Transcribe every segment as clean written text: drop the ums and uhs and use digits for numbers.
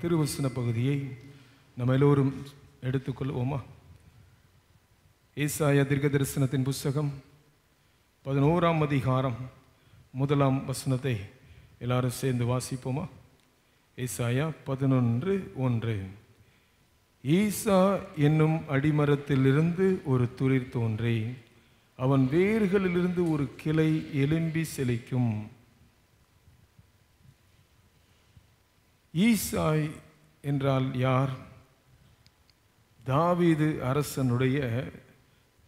திருவசன பகுதியை நம்ம எல்லோரும் எடுத்துக்கொள்வோமா? ஏசாயா தீர்க்கதரிசனத்தின் புஸ்தகம் 11ஆம் அதிகாரம் 1ஆம் வசனத்தை எல்லாரும் சேர்ந்து வாசிப்போமா? ஏசாயா 11:1. ஈசா என்னும் அடிமரத்திலிருந்து ஒரு துளிர் தோன்றி அவன் வேர்களிலிருந்து ஒரு கிளை எலும்பி செழிக்கும். ஈசாய் என்றால் யார்? தாவீது அரசனுடைய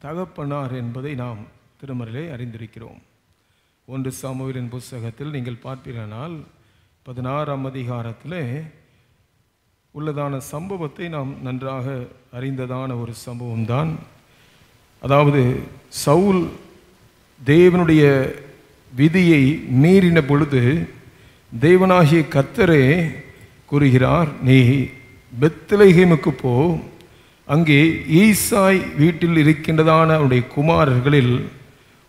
தகப்பனார் என்பதை நாம் திருமறையிலே அறிந்திருக்கிறோம். 1 சாமுவேலின் புஸ்தகத்தில் நீங்கள் பார்ப்பீர்களானால் 16ஆம் அதிகாரத்தில் உள்ளதான சம்பவத்தை நாம் நன்றாக அறிந்ததான ஒரு சம்பவம் தான். அதாவது சவுல் தேவனுடைய விதியை மீறின பொழுது தேவனாகிய கர்த்தரே கூறுகிறார், நீ பெத்லெகேமுக்கு போ, அங்கே ஈசாய் வீட்டில் இருக்கின்றதான அவருடைய குமாரர்களில்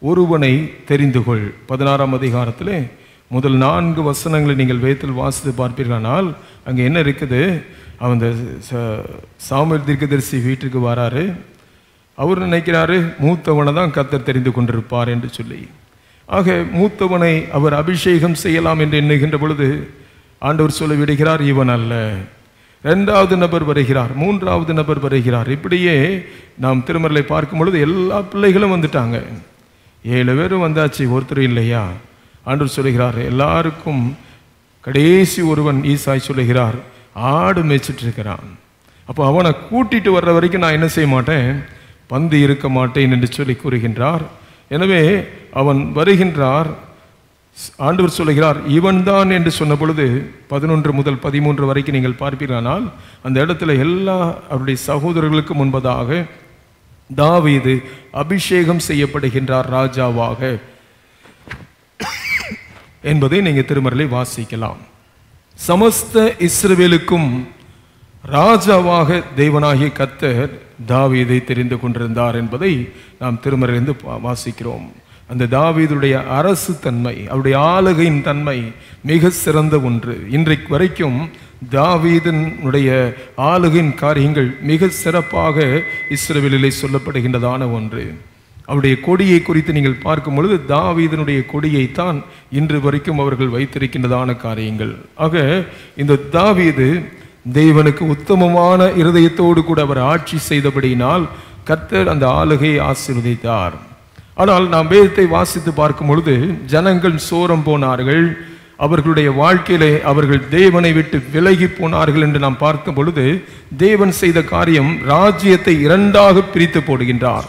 ஒருவனை தெரிந்து கொள். 16ஆம் அதிகாரத்தில் முதல் 4 வசனங்களை நீங்கள் வேதத்தில் வாசித்து பார்ப்பீர்களானால் அங்கே என்ன இருக்குது? அவன் சாமுவேல் தீர்க்கதரிசி வீட்டுக்கு வராரு. அவர் நினைக்கிறாரு மூத்தவனை தான் கர்த்தர் தெரிந்து கொண்டிருப்பார் என்று சொல்லி. ஆக மூத்தவனை அவர் அபிஷேகம் செய்யலாம் என்று எண்ணுகின்ற பொழுது ஆண்டவர் சொல்ல விடுகிறார், இவன் அல்ல. 2வது நபர் வருகிறார், 3வது நபர் வருகிறார். இப்படியே நாம் திருமறையை பார்க்கும் பொழுது எல்லா பிள்ளைகளும் வந்துட்டாங்க. 7 பேரும் வந்தாச்சு, ஒருத்தர் இல்லையா? ஆண்டவர் சொல்லுகிறார், எல்லாருக்கும் கடைசி ஒருவன் ஈசாய் சொல்லுகிறார், ஆடு மேய்ச்சிட்டு இருக்கிறான். அப்போ அவனை கூட்டிட்டு வர்ற வரைக்கும் நான் என்ன செய்ய மாட்டேன், பந்து இருக்க மாட்டேன் என்று சொல்லி கூறுகின்றார். எனவே அவன் வருகின்றார். ஆண்டவர் சொல்லுகிறார், இவன் தான் என்று சொன்ன பொழுது 11 முதல் 13 வரைக்கும் நீங்கள் பார்ப்பீர்களானால் அந்த இடத்துல எல்லா அவருடைய சகோதரர்களுக்கு முன்பதாக தாவீது அபிஷேகம் செய்யப்படுகின்றார் ராஜாவாக என்பதை நீங்கள் திருமறையிலே வாசிக்கலாம். சமஸ்த இஸ்ரவேலுக்கும் ராஜாவாக தேவனாகிய கர்த்தர் தாவீதை தெரிந்து கொண்டிருந்தார் என்பதை நாம் திருமறையிலிருந்து வாசிக்கிறோம். அந்த தாவீதுடைய அரசு தன்மை, அவருடைய ஆளுகையின் தன்மை மிக சிறந்த ஒன்று. இன்றைக்கு வரைக்கும் தாவீதனுடைய ஆளுகையின் காரியங்கள் மிக சிறப்பாக இஸ்ரவேலிலே சொல்லப்படுகின்றதான ஒன்று. அவருடைய கொடியை குறித்து நீங்கள் பார்க்கும் பொழுது தாவீதனுடைய கொடியைத்தான் இன்று வரைக்கும் அவர்கள் வைத்திருக்கின்றதான காரியங்கள். ஆக இந்த தாவீது தேவனுக்கு உத்தமமான இருதயத்தோடு கூட அவர் ஆட்சி செய்தபடியினால் கர்த்தர் அந்த ஆளுகையை ஆசீர்வதித்தார். ஆனால் நாம் வேதத்தை வாசித்து பார்க்கும் பொழுது ஜனங்கள் சோரம் போனார்கள், அவர்களுடைய வாழ்க்கையிலே அவர்கள் தேவனை விட்டு விலகி போனார்கள் என்று நாம் பார்க்கும் பொழுது தேவன் செய்த காரியம், ராஜ்யத்தை 2ஆக பிரித்து போடுகின்றார்.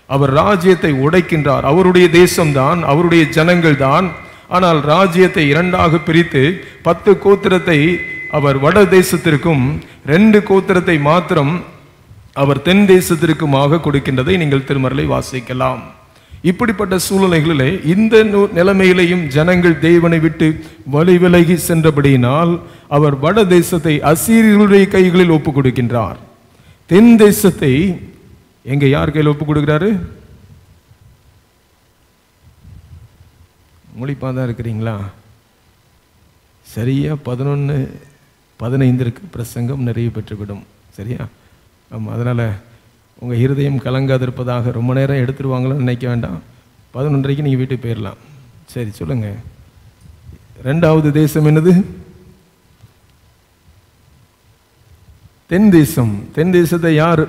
அவர் ராஜ்யத்தை உடைக்கின்றார். அவருடைய தேசம்தான், அவருடைய ஜனங்கள் தான். ஆனால் ராஜ்யத்தை 2ஆக பிரித்து 10 கோத்திரத்தை அவர் வட தேசத்திற்கும் 2 கோத்திரத்தை மாத்திரம் அவர் தென் தேசத்திற்குமாக கொடுக்கின்றதை நீங்கள் திருமறையிலே வாசிக்கலாம். இப்படிப்பட்ட சூழ்நிலைகளிலே இந்த நிலைமையிலேயும் ஜனங்கள் தேவனை விட்டு விலகி சென்றபடியினால் அவர் வட தேசத்தை அசீரியர்களுடைய கைகளில் ஒப்பு கொடுக்கின்றார். தென் தேசத்தை எங்க யார் கையில் ஒப்பு கொடுக்கிறாரு? மொழிப்பாதான் இருக்கிறீங்களா? சரியா 11:15 பிரசங்கம் நிறைவு பெற்றுவிடும். சரியா? ஆமாம். அதனால் உங்கள் இருதயம் கலங்காதிருப்பதாக ரொம்ப நேரம் எடுத்துருவாங்களோன்னு நினைக்க வேண்டாம். 11:30 நீங்கள் வீட்டுக்கு போயிடலாம். சரி, சொல்லுங்கள். 2வது தேசம் என்னது? தென் தேசம். தென் தேசத்தை யார்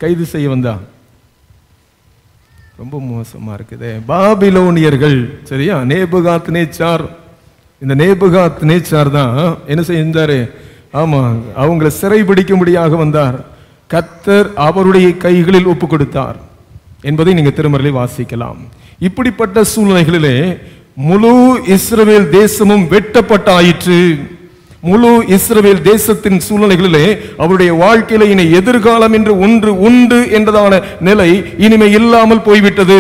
கைது செய்ய வந்தா? ரொம்ப மோசமாக இருக்குது, பாபிலோனியர்கள். சரியா? நேபுகாத் நேச்சார். இந்த நேபுகாத் நேச்சார் தான் என்ன செய்தாரு? ஆமாம், அவங்களை சிறைபிடிக்கும்படியாக வந்தார். கர்த்தர் அவருடைய கைகளில் ஒப்பு கொடுத்தார் என்பதை நீங்க திருமறையிலே வாசிக்கலாம். இப்படிப்பட்ட சூழ்நிலைகளிலே முழு இஸ்ரவேல் தேசமும் வெட்டப்பட்டாயிற்று. முழு இஸ்ரவேல் தேசத்தின் சூழ்நிலைகளிலே அவருடைய வாழ்க்கையில இனி எதிர்காலம் என்று ஒன்று உண்டு என்றதான நிலை இனிமே இல்லாமல் போய்விட்டது.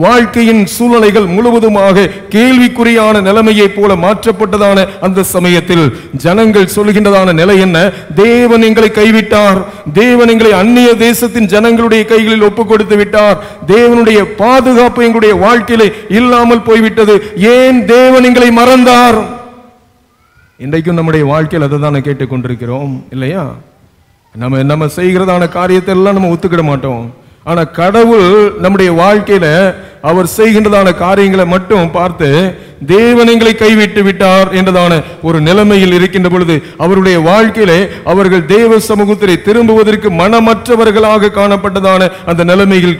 வாழ்க்கையின் சூழ்நிலைகள் முழுவதுமாக கேள்விக்குறியான நிலைமையை போல மாற்றப்பட்டதான அந்த சமயத்தில் ஜனங்கள் சொல்கின்றதான நிலை என்ன? தேவன் எங்களை கைவிட்டார், தேவன் எங்களை அந்நிய தேசத்தின் ஜனங்களுடைய கைகளில் ஒப்பு கொடுத்து விட்டார், தேவனுடைய பாதுகாப்பு எங்களுடைய வாழ்க்கையிலே இல்லாமல் போய்விட்டது, ஏன் தேவன் எங்களை மறந்தார்? இன்றைக்கும் நம்முடைய வாழ்க்கையில் அதை தானே கேட்டுக்கொண்டிருக்கிறோம் இல்லையா? நம்ம செய்கிறதான காரியத்தை எல்லாம் நம்ம ஒத்துக்கிட மாட்டோம். ஆனா கடவுள் நம்முடைய வாழ்க்கையில அவர் செய்கின்றதான காரியங்களை மட்டும் பார்த்து தேவன் எங்களை கைவிட்டு விட்டார் என்றதான ஒரு நிலைமையில் இருக்கின்ற பொழுது அவருடைய வாழ்க்கையிலே அவர்கள் தேவ சமூகத்திலே திரும்புவதற்கு மனமற்றவர்களாக காணப்பட்டதான அந்த நிலைமையில்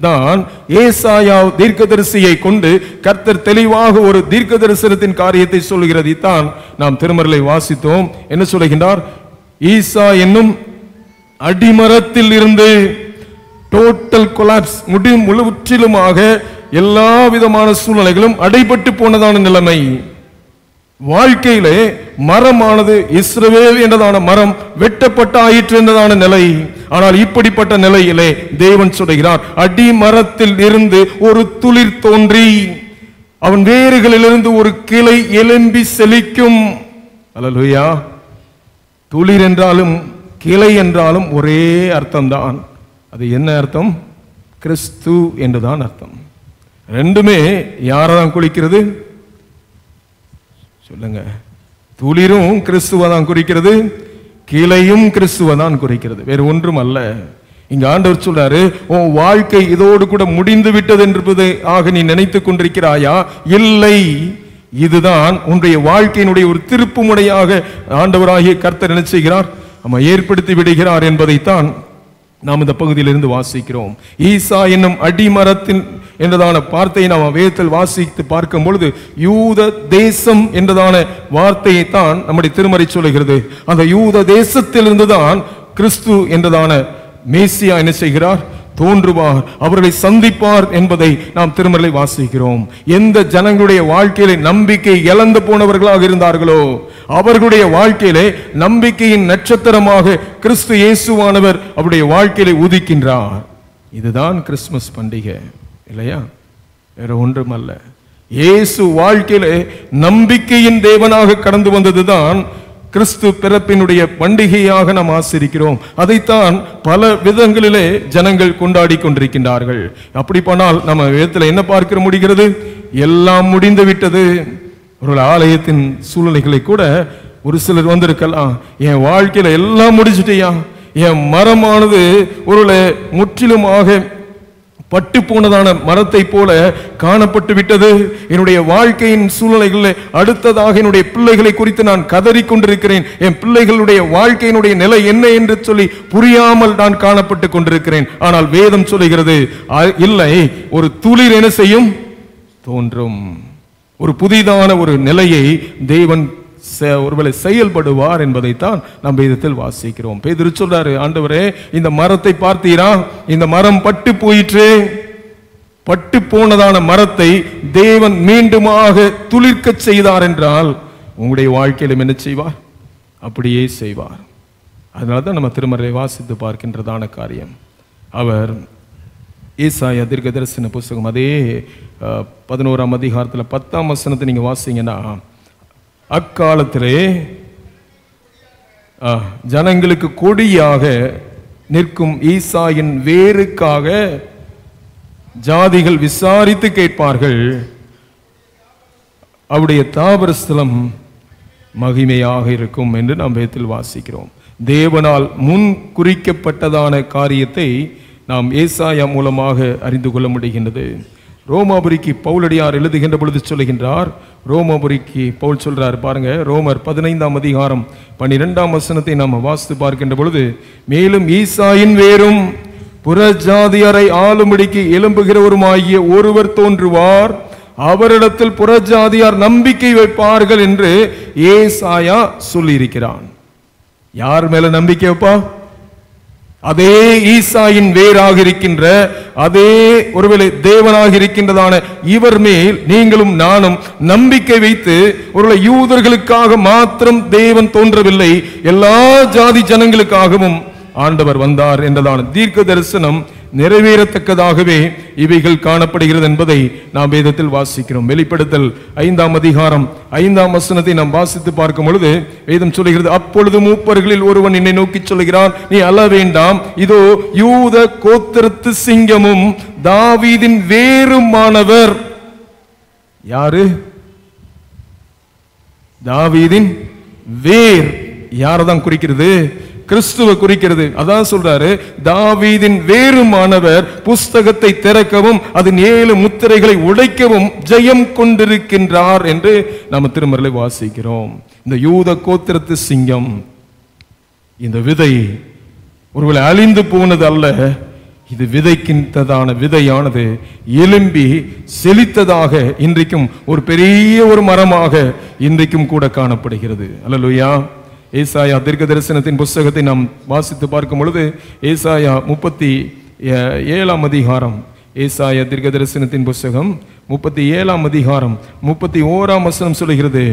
தான் ஏசாயா தீர்க்கதரிசியை கொண்டு கர்த்தர் தெளிவாக ஒரு தீர்க்க தரிசனத்தின் காரியத்தை சொல்கிறது. தான் நாம் திருமறையை வாசித்தோம். என்ன சொல்லுகின்றார்? ஈசா என்னும் அடிமரத்தில் இருந்து டோட்டல் கொலாப்ஸ், முற்றிலுமாக எல்லா விதமான சூழ்நிலைகளும் அடைபட்டு போனதான நிலைமை. வாழ்க்கையிலே மரமானது இஸ்ரவேல் என்றதான மரம் வெட்டப்பட்ட ஆயிற்று என்றதான நிலை. ஆனால் இப்படிப்பட்ட நிலையிலே தேவன் சொல்கிறார், அடிமரத்தில் இருந்து ஒரு துளிர் தோன்றி அவன் வேறுகளிலிருந்து ஒரு கிளை எலும்பி செழிக்கும். அல்லேலூயா. துளிர் என்றாலும் கிளை என்றாலும் ஒரே அர்த்தம்தான். அது என்ன அர்த்தம்? கிறிஸ்து என்றுதான் அர்த்தம். ரெண்டுமே யாரதான் குறிக்கிறது சொல்லுங்க? துளிரும் கிறிஸ்துவதான் குறிக்கிறது, கிளையும் கிறிஸ்துவதான் குறிக்கிறது, வேறு ஒன்றும் அல்ல. இங்க ஆண்டவர் சொல்றாரு, உன் வாழ்க்கை இதோடு கூட முடிந்து விட்டது என்பது ஆக நீ நினைத்துக் கொண்டிருக்கிறாயா? இல்லை, இதுதான் உன்னுடைய வாழ்க்கையினுடைய ஒரு திருப்பு முனையாக ஆண்டவராகிய கர்த்தர் என்ன செய்கிறார்? நம்ம ஏற்படுத்தி விடுகிறார் என்பதைத்தான் நாம் இந்த பகுதியிலிருந்து வாசிக்கிறோம். ஈசா என்னும் அடிமரத்தின் என்றதான வார்த்தையை நாம் வேதத்தில் வாசித்து பார்க்கும் பொழுது யூத தேசம் என்றதான வார்த்தையை தான் நம்முடைய திருமறை சொல்லுகிறது. அந்த யூத தேசத்திலிருந்து தான் கிறிஸ்து என்றதான மேசியா என்ன செய்கிறார்? தோன்றுவார், அவர்களை சந்திப்பார் என்பதை நாம் திருமறை வாசிக்கிறோம். எந்த ஜனங்களுடைய வாழ்க்கையிலே நம்பிக்கை இழந்து போனவர்களாக இருந்தார்களோ அவர்களுடைய வாழ்க்கையிலே நம்பிக்கையின் நட்சத்திரமாக கிறிஸ்து இயேசுவானவர் அவருடைய வாழ்க்கையிலே உதிக்கின்றார். இதுதான் கிறிஸ்துமஸ் பண்டிகை இல்லையா? வேற ஒன்றும் அல்ல. இயேசு வாழ்க்கையிலே நம்பிக்கையின் தேவனாக கடந்து வந்ததுதான் கிறிஸ்து பிறப்பினுடைய பண்டிகையாக நாம் ஆசரிக்கிறோம். அதைத்தான் பல விதங்களிலே ஜனங்கள் கொண்டாடி கொண்டிருக்கின்றார்கள். அப்படி போனால் நம்ம வேதத்தில் என்ன பார்க்க முடிகிறது? எல்லாம் முடிந்து விட்டது. ஒரு ஆலயத்தின் சூழ்நிலைகளை கூட ஒரு சிலர் வந்திருக்கலாம், என் வாழ்க்கையில எல்லாம் முடிச்சுட்டியா, என் மரமானது ஒரு முற்றிலுமாக பட்டு போனதான மரத்தை போல காணப்பட்டு விட்டது, என்னுடைய வாழ்க்கையின் சூழ்நிலைகளில் அடுத்ததாக என்னுடைய பிள்ளைகளை குறித்து நான் கதறி கொண்டிருக்கிறேன், என் பிள்ளைகளுடைய வாழ்க்கையினுடைய நிலை என்ன என்று சொல்லி புரியாமல் நான் காணப்பட்டு கொண்டிருக்கிறேன். ஆனால் வேதம் சொல்லுகிறது, இல்லை, ஒரு துளிர் என்ன செய்யும்? தோன்றும். ஒரு புதிதான ஒரு நிலையை தேவன் ஒருவேளை செயல்படுவார் என்பதைத்தான் நாம் வேதத்தில் வாசிக்கிறோம். பேதுரு சொல்றாரு, ஆண்டவரே இந்த மரத்தை பார்த்தீரா? இந்த மரம் பட்டு போயிற்று. பட்டு போனதான மரத்தை தேவன் மீண்டுமாக துளிர்க்க செய்தார் என்றால் உங்களுடைய வாழ்க்கையிலும் என்ன செய்வார்? அப்படியே செய்வார். அதனால்தான் நம்ம திருமறை வாசித்து பார்க்கின்றதான காரியம். அவர் ஏசாயா தீர்க்கதரிசன புத்தகம் அதே 11ஆம் அதிகாரத்தில் 10ஆம் வசனத்தை நீங்க வாசிங்கன்னா, அக்காலத்திலே ஜனங்களுக்கு கொடியாக நிற்கும் ஈசாயின் வேருக்காக ஜாதிகள் விசாரித்து கேட்பார்கள், அவருடைய தாபரஸ்தலம் மகிமையாக இருக்கும் என்று நாம் வேதத்தில் வாசிக்கிறோம். தேவனால் முன் குறிக்கப்பட்டதான காரியத்தை நாம் ஏசாயா மூலமாக அறிந்து கொள்ள முடிகின்றது. ரோமாபுரிக்கு பவுலடியார் எழுதுகின்ற பொழுது சொல்லுகின்றார், ரோமாபுரிக்கு பவுல் சொல்றார் பாருங்க, ரோமர் 15ஆம் அதிகாரம் 12ஆம் வசனத்தை நாம் வாசித்து பார்க்கின்ற பொழுது, மேலும் ஈசாயின் வேரும் புறஜாதியரை ஆளும்படிக்கு எழும்புகிறவருமாகிய ஒருவர் தோன்றுவார், அவரிடத்தில் புறஜாதியார் நம்பிக்கை வைப்பார்கள் என்று ஏசாயா சொல்லியிருக்கிறான். யார் மேல நம்பிக்கை வைப்பா? அதே ஈசாயின் வேராக இருக்கின்ற அதே ஒருவேளை தேவனாக இருக்கின்றதான இவர் மேல் நீங்களும் நானும் நம்பிக்கை வைத்து, ஒருவேளை யூதர்களுக்காக மாத்திரம் தேவன் தோன்றவில்லை, எல்லா ஜாதி ஜனங்களுக்காகவும் ஆண்டவர் வந்தார் என்றதான தீர்க்க தரிசனம் நிறைவேறத்தக்கதாகவே இவைகள் காணப்படுகிறது என்பதை நாம் வேதத்தில் வாசிக்கிறோம். வெளிப்படுத்தல் 5ஆம் அதிகாரம் 5ஆம் வசனத்தை நாம் வாசித்து பார்க்கும் பொழுது வேதம் சொல்லுகிறது, அப்பொழுது மூப்பர்களில் ஒருவன் என்னை நோக்கி சொல்லுகிறான், நீ அழ வேண்டாம், இதோ யூத கோத்திரத்து சிங்கமும் தாவீதின் வேருமானவர். யாரு? தாவீதின் வேர் யாரதான் குறிக்கிறது? கிறிஸ்துவ குறிக்கிறது. அதான் சொல்றாரு, தாவீதின் வேறுமானவர் புஸ்தகத்தை திறக்கவும் அதன் 7 முத்திரைகளை உடைக்கவும் ஜெயம் கொண்டிருக்கின்றார் என்று நாம் திருமறையிலே வாசிக்கிறோம். இந்த யூத கோத்திரத்து சிங்கம், இந்த விதை ஒருவேளை அழிந்து போனது அல்ல, இது விதைக்கின்றதான விதையானது எலும்பி செழித்ததாக இன்றைக்கும் ஒரு பெரிய ஒரு மரமாக இன்றைக்கும் கூட காணப்படுகிறது. அல்லேலூயா. ஏசாயா தீர்க்க தரிசனத்தின் புஸ்தகத்தை நாம் வாசித்து பார்க்கும் பொழுது ஏசாயா 37 அதிகாரம், ஏசாயா தீர்க்க தரிசனத்தின் புஸ்தகம் 37 அதிகாரம் 31 வசனம் சொல்கிறது.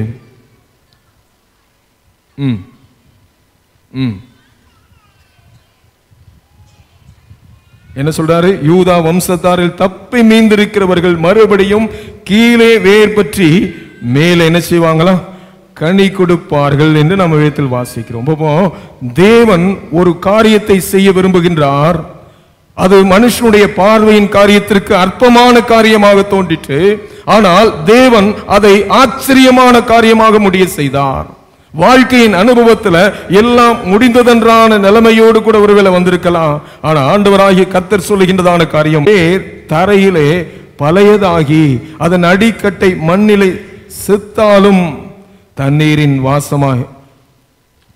என்ன சொல்றாரு? யூதா வம்சத்தாரில் தப்பி மீந்திருக்கிறவர்கள் மறுபடியும் கீழே வேர் பற்றி மேலே என்ன செய்வாங்களா? கனி கொடுப்பார்கள் என்று நம்ம வேதத்தில் வாசிக்கிறோம். தேவன் ஒரு காரியத்தை செய்ய விரும்புகின்றார். அது மனுஷனுடைய பார்வையின் காரியத்திற்கு அற்பமான காரியமாக தோன்றிற்று. ஆனால் தேவன் அதை ஆச்சரியமான காரியமாக முடிய செய்தார். வாழ்க்கையின் அனுபவத்துல எல்லாம் முடிந்ததென்றான நிலைமையோடு கூட ஒருவேளை வந்திருக்கலாம். ஆனா ஆண்டவராகிய கர்த்தர் சொல்லுகின்றதான காரியம், தரையிலே பழையதாகி அதன் அடிக்கட்டை மண்ணிலே செத்தாலும் தண்ணீரின்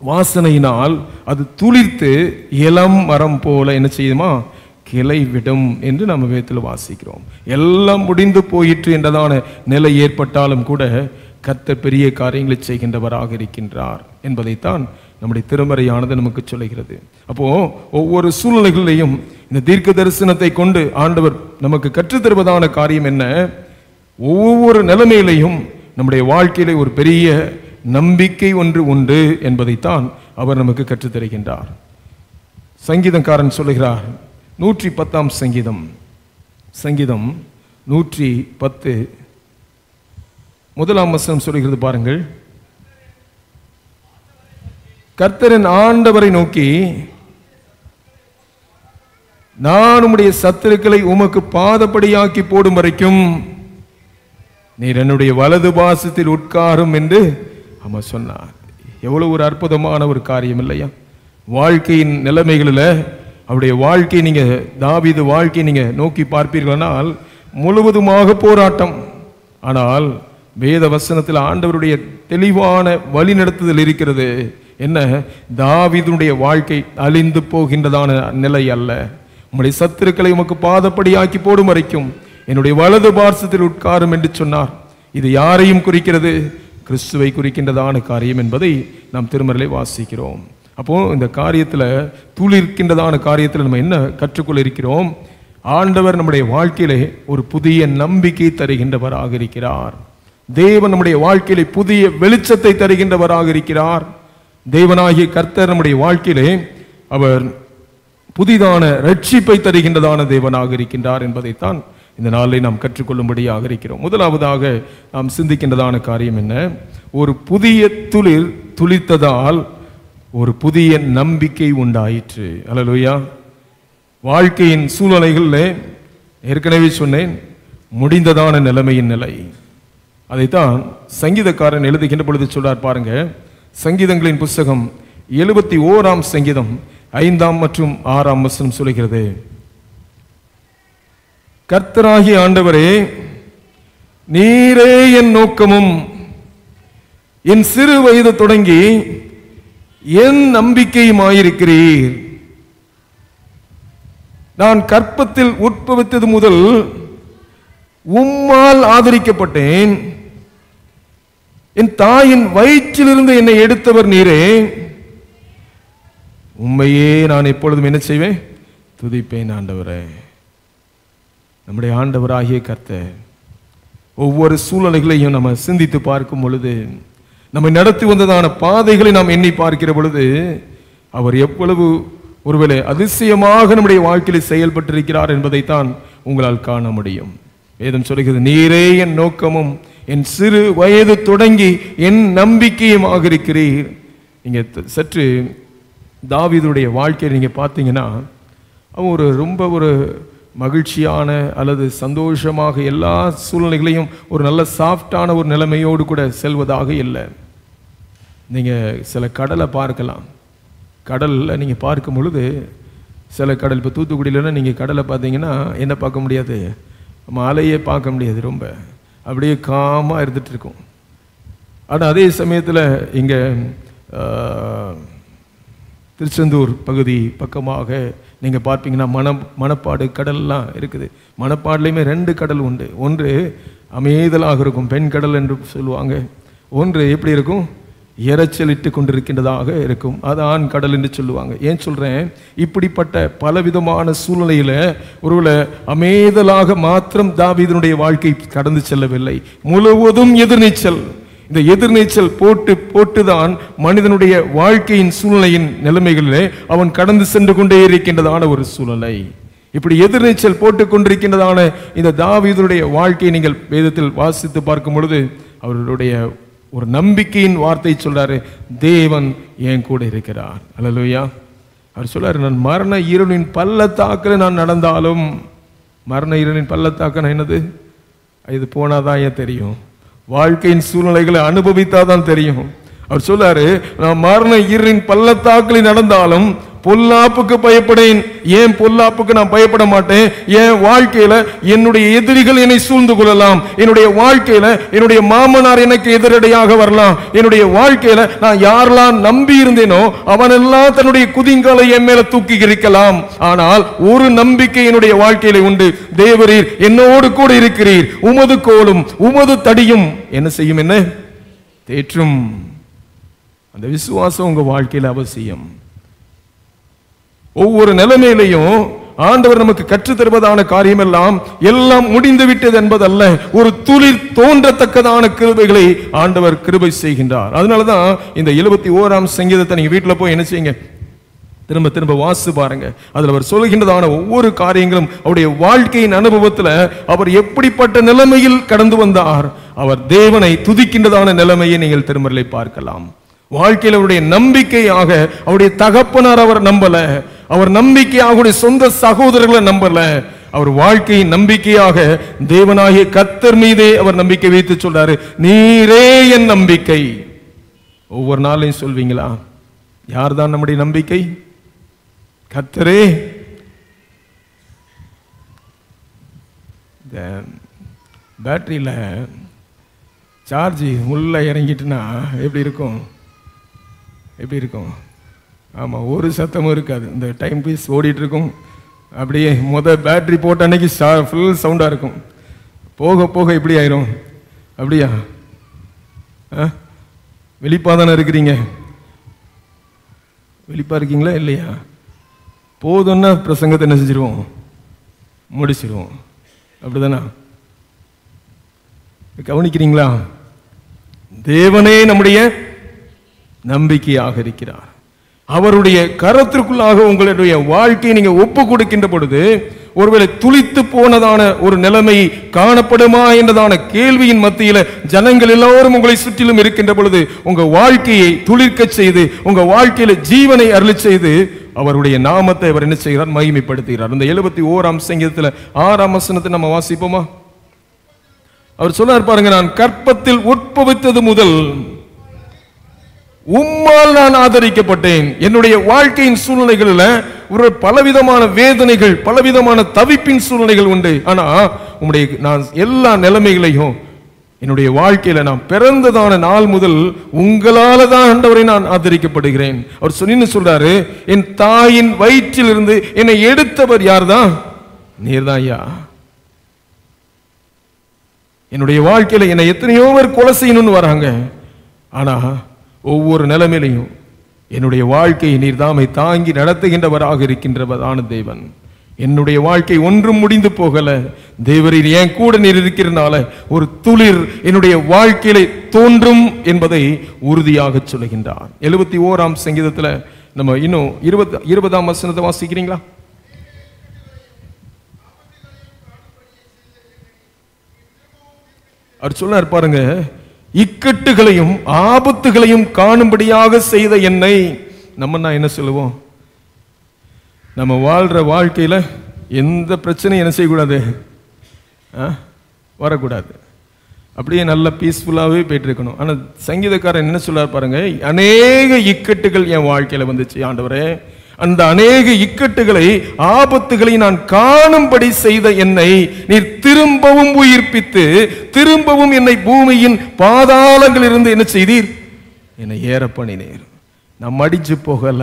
வாசனையினால் அது துளிர்த்து இளம் மரம் போல என்ன செய்யுமா? கிளை விடும் என்று நம்ம வேதத்தில் வாசிக்கிறோம். எல்லாம் முடிந்து போயிற்று என்றதான நிலை ஏற்பட்டாலும் கூட கர்த்தர் பெரிய காரியங்களை செய்கின்றவராக இருக்கின்றார் என்பதைத்தான் நம்முடைய திருமறையானது நமக்கு சொல்லுகிறது. அப்போ ஒவ்வொரு சூழ்நிலைகளிலையும் இந்த தீர்க்க தரிசனத்தை கொண்டு ஆண்டவர் நமக்கு கற்றுத்தருவதான காரியம் என்ன? ஒவ்வொரு நிலைமையிலையும் நம்முடைய வாழ்க்கையிலே ஒரு பெரிய நம்பிக்கை ஒன்று உண்டு என்பதைத்தான் அவர் நமக்கு கற்றுத்தருகின்றார். சங்கீதக்காரன் சொல்லுகிறார், 110 சங்கீதம் 110 முதலாம் வசனம் சொல்கிறது பாருங்கள். கர்த்தரின் ஆண்டவரை நோக்கி, நான் உம்முடைய சத்துருக்களை உமக்கு பாதப்படியாக்கி போடும் வரைக்கும் நீர் என்னுடைய வலது பாசத்தில் உட்காரும் என்று அவன் சொன்னார். எவ்வளவு ஒரு அற்புதமான ஒரு காரியம் இல்லையா? வாழ்க்கையின் நிலைமைகளில் அவருடைய வாழ்க்கை, நீங்க தாவீது வாழ்க்கை நீங்க நோக்கி பார்ப்பீர்களானால் முழுவதுமாக போராட்டம். ஆனால் வேத வசனத்தில் ஆண்டவருடைய தெளிவான வழிநடத்துதல் இருக்கிறது. என்ன? தாவீதுடைய வாழ்க்கை அழிந்து போகின்றதான நிலை அல்ல. உம்முடைய சத்துருக்களை உமக்கு பாதப்படியாக்கி போடும் வரைக்கும் என்னுடைய வலது பார்சத்தில் உட்காரும் என்று சொன்னார். இது யாரையும் குறிக்கிறது? கிறிஸ்துவை குறிக்கின்றதான காரியம் என்பதை நாம் திருமறையிலே வாசிக்கிறோம். அப்போ இந்த காரியத்தில் துளிர்க்கின்றதான காரியத்தில் நம்ம என்ன கற்றுக்கொள்ள இருக்கிறோம்? ஆண்டவர் நம்முடைய வாழ்க்கையிலே ஒரு புதிய நம்பிக்கை தருகின்றவராக இருக்கிறார். தேவன் நம்முடைய வாழ்க்கையிலே புதிய வெளிச்சத்தை தருகின்றவராக இருக்கிறார். தேவனாகிய கர்த்தர் நம்முடைய வாழ்க்கையிலே அவர் புதிதான ரட்சிப்பை தருகின்றதான தேவனாக இருக்கின்றார் என்பதைத்தான் இந்த நாளில் நாம் கற்றுக்கொள்ளும்படியாக இருக்கிறோம். முதலாவதாக நாம் சிந்திக்கின்றதான காரியம் என்ன? ஒரு புதிய துளிர் துளித்ததால் ஒரு புதிய நம்பிக்கை உண்டாயிற்று. அல்லேலூயா. வாழ்க்கையின் சூழ்நிலைகளில் ஏற்கனவே சொன்னேன், முடிந்ததான நிலைமையின் நிலை. அதைத்தான் சங்கீதக்காரன் எழுதுகின்ற பொழுது சொல்றார் பாருங்க. சங்கீதங்களின் புஸ்தகம் 71 சங்கீதம் 5 மற்றும் 6 வசனம் சொல்கிறது, கர்த்தராகிய ஆண்டவரே, நீரே என் நோக்கமும் என் சிறு வயது தொடங்கி என் நம்பிக்கையுமாயிருக்கிறீர். நான் கற்பத்தில் உட்பவித்தது முதல் உம்மால் ஆதரிக்கப்பட்டேன். என் தாயின் வயிற்றிலிருந்து என்னை எடுத்தவர் நீரே. உம்மையே நான் எப்பொழுதும் என்ன செய்வேன்? துதிப்பேன். ஆண்டவரே, நம்முடைய ஆண்டவராகிய கர்த்தர் ஒவ்வொரு சூழ்நிலைகளையும் நம்ம சிந்தித்து பார்க்கும் பொழுது, நம்மை நடத்தி வந்ததான பாதைகளை நாம் எண்ணி பார்க்கிற பொழுது, அவர் எவ்வளவு ஒருவேளை அதிசயமாக நம்முடைய வாழ்க்கையில் செயல்பட்டிருக்கிறார் என்பதைத்தான் உங்களால் காண முடியும். வேதம் சொல்கிறது, நீரே என் நோக்கமும் என் சிறு வயது தொடங்கி என் நம்பிக்கையுமாக இருக்கிறீர். நீங்க சற்று தாவீதுடைய வாழ்க்கையை நீங்க பார்த்தீங்கன்னா, அவன் ரொம்ப ஒரு மகிழ்ச்சியான அல்லது சந்தோஷமாக எல்லா சூழ்நிலைகளையும் ஒரு நல்ல சாஃப்டான ஒரு நிலைமையோடு கூட செல்வதாக இல்லை. நீங்கள் சில கடலை பார்க்கலாம். கடலில் நீங்கள் பார்க்கும் பொழுது சில கடல், இப்போ தூத்துக்குடியிலன்னா நீங்கள் கடலை பார்த்தீங்கன்னா என்ன பார்க்க முடியாது, மலையே பார்க்க முடியாது, ரொம்ப அப்படியே காமாக இருந்துகிட்ருக்கும். ஆனால் அதே சமயத்தில் இங்கே திருச்செந்தூர் பகுதி பக்கமாக நீங்கள் பார்ப்பீங்கன்னா மணப்பாடு கடல்லாம் இருக்குது. மணப்பாடுலேயுமே 2 கடல் உண்டு. ஒன்று அமைதலாக இருக்கும், பெண் கடல் என்று சொல்லுவாங்க. ஒன்று எப்படி இருக்கும், இறைச்சலிட்டு கொண்டிருக்கின்றதாக இருக்கும், அது ஆண் கடல் என்று சொல்லுவாங்க. ஏன் சொல்கிறேன், இப்படிப்பட்ட பலவிதமான சூழ்நிலையில் ஒருவேளை அமைதலாக மாத்திரம் தாவீதினுடைய வாழ்க்கை கடந்து செல்லவில்லை, முழுவதும் எதிர்நீச்சல். இந்த எதிர்நீச்சல் போட்டுதான் மனிதனுடைய வாழ்க்கையின் சூழ்நிலையின் நிலைமைகளிலே அவன் கடந்து சென்று கொண்டே இருக்கின்றதான ஒரு சூழ்நிலை. இப்படி எதிர்நீச்சல் போட்டுக் கொண்டிருக்கின்றதான இந்த தாவீதுடைய வாழ்க்கையை நீங்கள் வேதத்தில் வாசித்து பார்க்கும் பொழுது அவருடைய ஒரு நம்பிக்கையின் வார்த்தை சொல்றாரு, தேவன் என் கூட இருக்கிறார். அல்லேலூயா. அவர் சொல்றாரு, நான் மரண இருளின் பள்ளத்தாக்கில் நான் நடந்தாலும், மரண இருளின் பள்ளத்தாக்குன்னா என்னது, இது போனாதான் ஏன் தெரியும், வாழ்க்கையின் சூழ்நிலைகளை அனுபவித்தாதான் தெரியும். அவர் சொல்றாரு, நான் மரண இருளின் பள்ளத்தாக்கில் நடந்தாலும் பொல்லாப்புக்கு பயப்படேன். ஏன் பொல்லாப்புக்கு நான் பயப்பட மாட்டேன்? என் வாழ்க்கையில என்னுடைய எதிரிகள் என்னை சூழ்ந்து கொள்ளலாம், என்னுடைய வாழ்க்கையில என்னுடைய மாமனார் எனக்கு எதிரடையாக வரலாம், என்னுடைய வாழ்க்கையில நான் யாரெல்லாம் நம்பி இருந்தேனோ அவனெல்லாம் தன்னுடைய குதிங்காலை என் மேல தூக்கி இருக்கலாம். ஆனால் ஒரு நம்பிக்கை என்னுடைய வாழ்க்கையில உண்டு, தேவரீர் என்னோடு கூட இருக்கிறீர், உமது கோலும் உமது தடியும் என்ன செய்யும், என்ன தேற்றும். அந்த விசுவாசம் உங்க வாழ்க்கையில அவசியம். ஒவ்வொரு நிலைமையிலையும் ஆண்டவர் நமக்கு கற்றுத் தருவதான காரியம் எல்லாம் முடிந்து விட்டது என்பதல்ல, ஒரு துளிர் தோன்றத்தக்கதான கிருபைகளை ஆண்டவர் கிருபை செய்கின்றார். அதனாலதான் இந்த 71ஆம் சங்கீதத்தை நீங்க வீட்டில் போய் என்ன செய்யுங்க, திரும்ப திரும்ப வாசி பாருங்க. அதுல அவர் சொல்கின்றதான ஒவ்வொரு காரியங்களும் அவருடைய வாழ்க்கையின் அனுபவத்துல அவர் எப்படிப்பட்ட நிலைமையில் கடந்து வந்தார், அவர் தேவனை துதிக்கின்றதான நிலைமையை நீங்கள் திருமறையை பார்க்கலாம். வாழ்க்கையில் அவருடைய நம்பிக்கையாக அவருடைய தகப்பனார் அவர் நம்பல, அவர் நம்பிக்கையாக அவருடைய சொந்த சகோதரர்களை நம்பல, அவர் வாழ்க்கையின் நம்பிக்கையாக தேவனாகிய கர்த்தர் மீதே அவர் நம்பிக்கை வைத்து சொல்றாரு, நீரே என் நம்பிக்கை. ஒவ்வொரு நாளையும் சொல்வீங்களா, யார்தான் நம்முடைய நம்பிக்கை? கர்த்தரே. பேட்டரியில சார்ஜ் உள்ள இறங்கிட்டுனா எப்படி இருக்கும், எப்படி இருக்கும்? ஆமாம், ஒரு சத்தமும் இருக்காது, இந்த டைம் பீஸ் ஓடிட்டு இருக்கும். அப்படியே பேட்டரி போட்ட அன்னைக்கு ஃபுல் சவுண்டாக இருக்கும், போக போக எப்படி ஆயிரும்? அப்படியா? வெளிப்பாக தானே இருக்கிறீங்க, வெளிப்பாக இருக்கீங்களா இல்லையா? போதும்னா பிரசங்கத்தை என்ன செஞ்சிருவோம், முடிச்சிருவோம். அப்படிதானா? கவனிக்கிறீங்களா? தேவனே நம்முடைய நம்பிக்கையாக இருக்கிறார். அவருடைய கரத்திற்குள்ளாக உங்களுடைய வாழ்க்கையை நீங்க ஒப்பு கொடுக்கின்ற பொழுது ஒருவேளை துளித்து போனதான ஒரு நிலைமை காணப்படுமா என்றதான கேள்வியின் மத்தியில ஜனங்கள் எல்லோரும் உங்களை சுற்றிலும் இருக்கின்ற பொழுது உங்க வாழ்க்கையை துளிர்க்க செய்து உங்க வாழ்க்கையில ஜீவனை அருளி செய்து அவருடைய நாமத்தை அவர் என்ன செய்கிறார், மகிமைப்படுத்துகிறார். இந்த 71ஆம் சங்கீதத்துல 6ஆம் வசனத்தை நம்ம வாசிப்போமா? அவர் சொன்னார் பாருங்க, நான் கற்பத்தில் உட்பவித்தது முதல் உம்மால் நான் ஆதரிக்கப்பட்டேன். என்னுடைய வாழ்க்கையின் சூழ்நிலைகளில் ஒரு பலவிதமான வேதனைகள், பலவிதமான தவிப்பின் சூழ்நிலைகள் உண்டு. ஆனா உம்முடைய நான் எல்லா நிலைமைகளையும் என்னுடைய வாழ்க்கையில நான் பிறந்ததான நாள் முதல் உங்களால தான் ஆண்டவரை நான் ஆதரிக்கப்படுகிறேன். அவர் சொன்னு சொல்றாரு, என் தாயின் வயிற்றில் இருந்து என்னை எடுத்தவர் யார் தான்? நீர்தான் ஐயா. என்னுடைய வாழ்க்கையில என்னை எத்தனையோ பேர் கொலை செய்யணும்னு வராங்க, ஆனா ஒவ்வொரு நிலைமையிலையும் என்னுடைய வாழ்க்கையை நீர் தாமை தாங்கி நடத்துகின்றவராக இருக்கின்றவரான தேவன். என்னுடைய வாழ்க்கை ஒன்றும் முடிந்து போகல, தேவரீர் என் கூட நீர் இருக்கிறனால ஒரு துளிர் என்னுடைய வாழ்க்கையில தோன்றும் என்பதை உறுதியாக சொல்லுகின்றார். 71ஆம் சங்கீதத்துல நம்ம இன்னும் 20ஆம் வசனத்தை வாசிக்கிறீங்களா? அவர் சொன்னார் பாருங்க, இக்கட்டுகளையும் ஆபத்துகளையும் காணும்படியாக செய்த என்னை. நம்ம என்ன சொல்லுவோம், நம்ம வாழ்ற வாழ்க்கையில எந்த பிரச்சனையும் என்ன செய்யக்கூடாது, வரக்கூடாது. அப்படியே நல்ல பீஸ்ஃபுல்லாகவே போயிட்டு இருக்கணும். ஆனால் சங்கீதக்காரன் என்ன சொல்றார் பாருங்க, அநேக இக்கட்டுகள் என் வாழ்க்கையில் வந்துச்சு ஆண்டவரே, அந்த அநேக இக்கட்டுகளை ஆபத்துகளை நான் காணும்படி செய்த என்னை நீர் திரும்பவும் உயிர்ப்பித்து திரும்பவும் என்னை பூமியின் பாதாளங்களிலிருந்து என்ன செய்தீர், என்னை ஏற பண்ணினீர். நான் மடிச்சு போகல,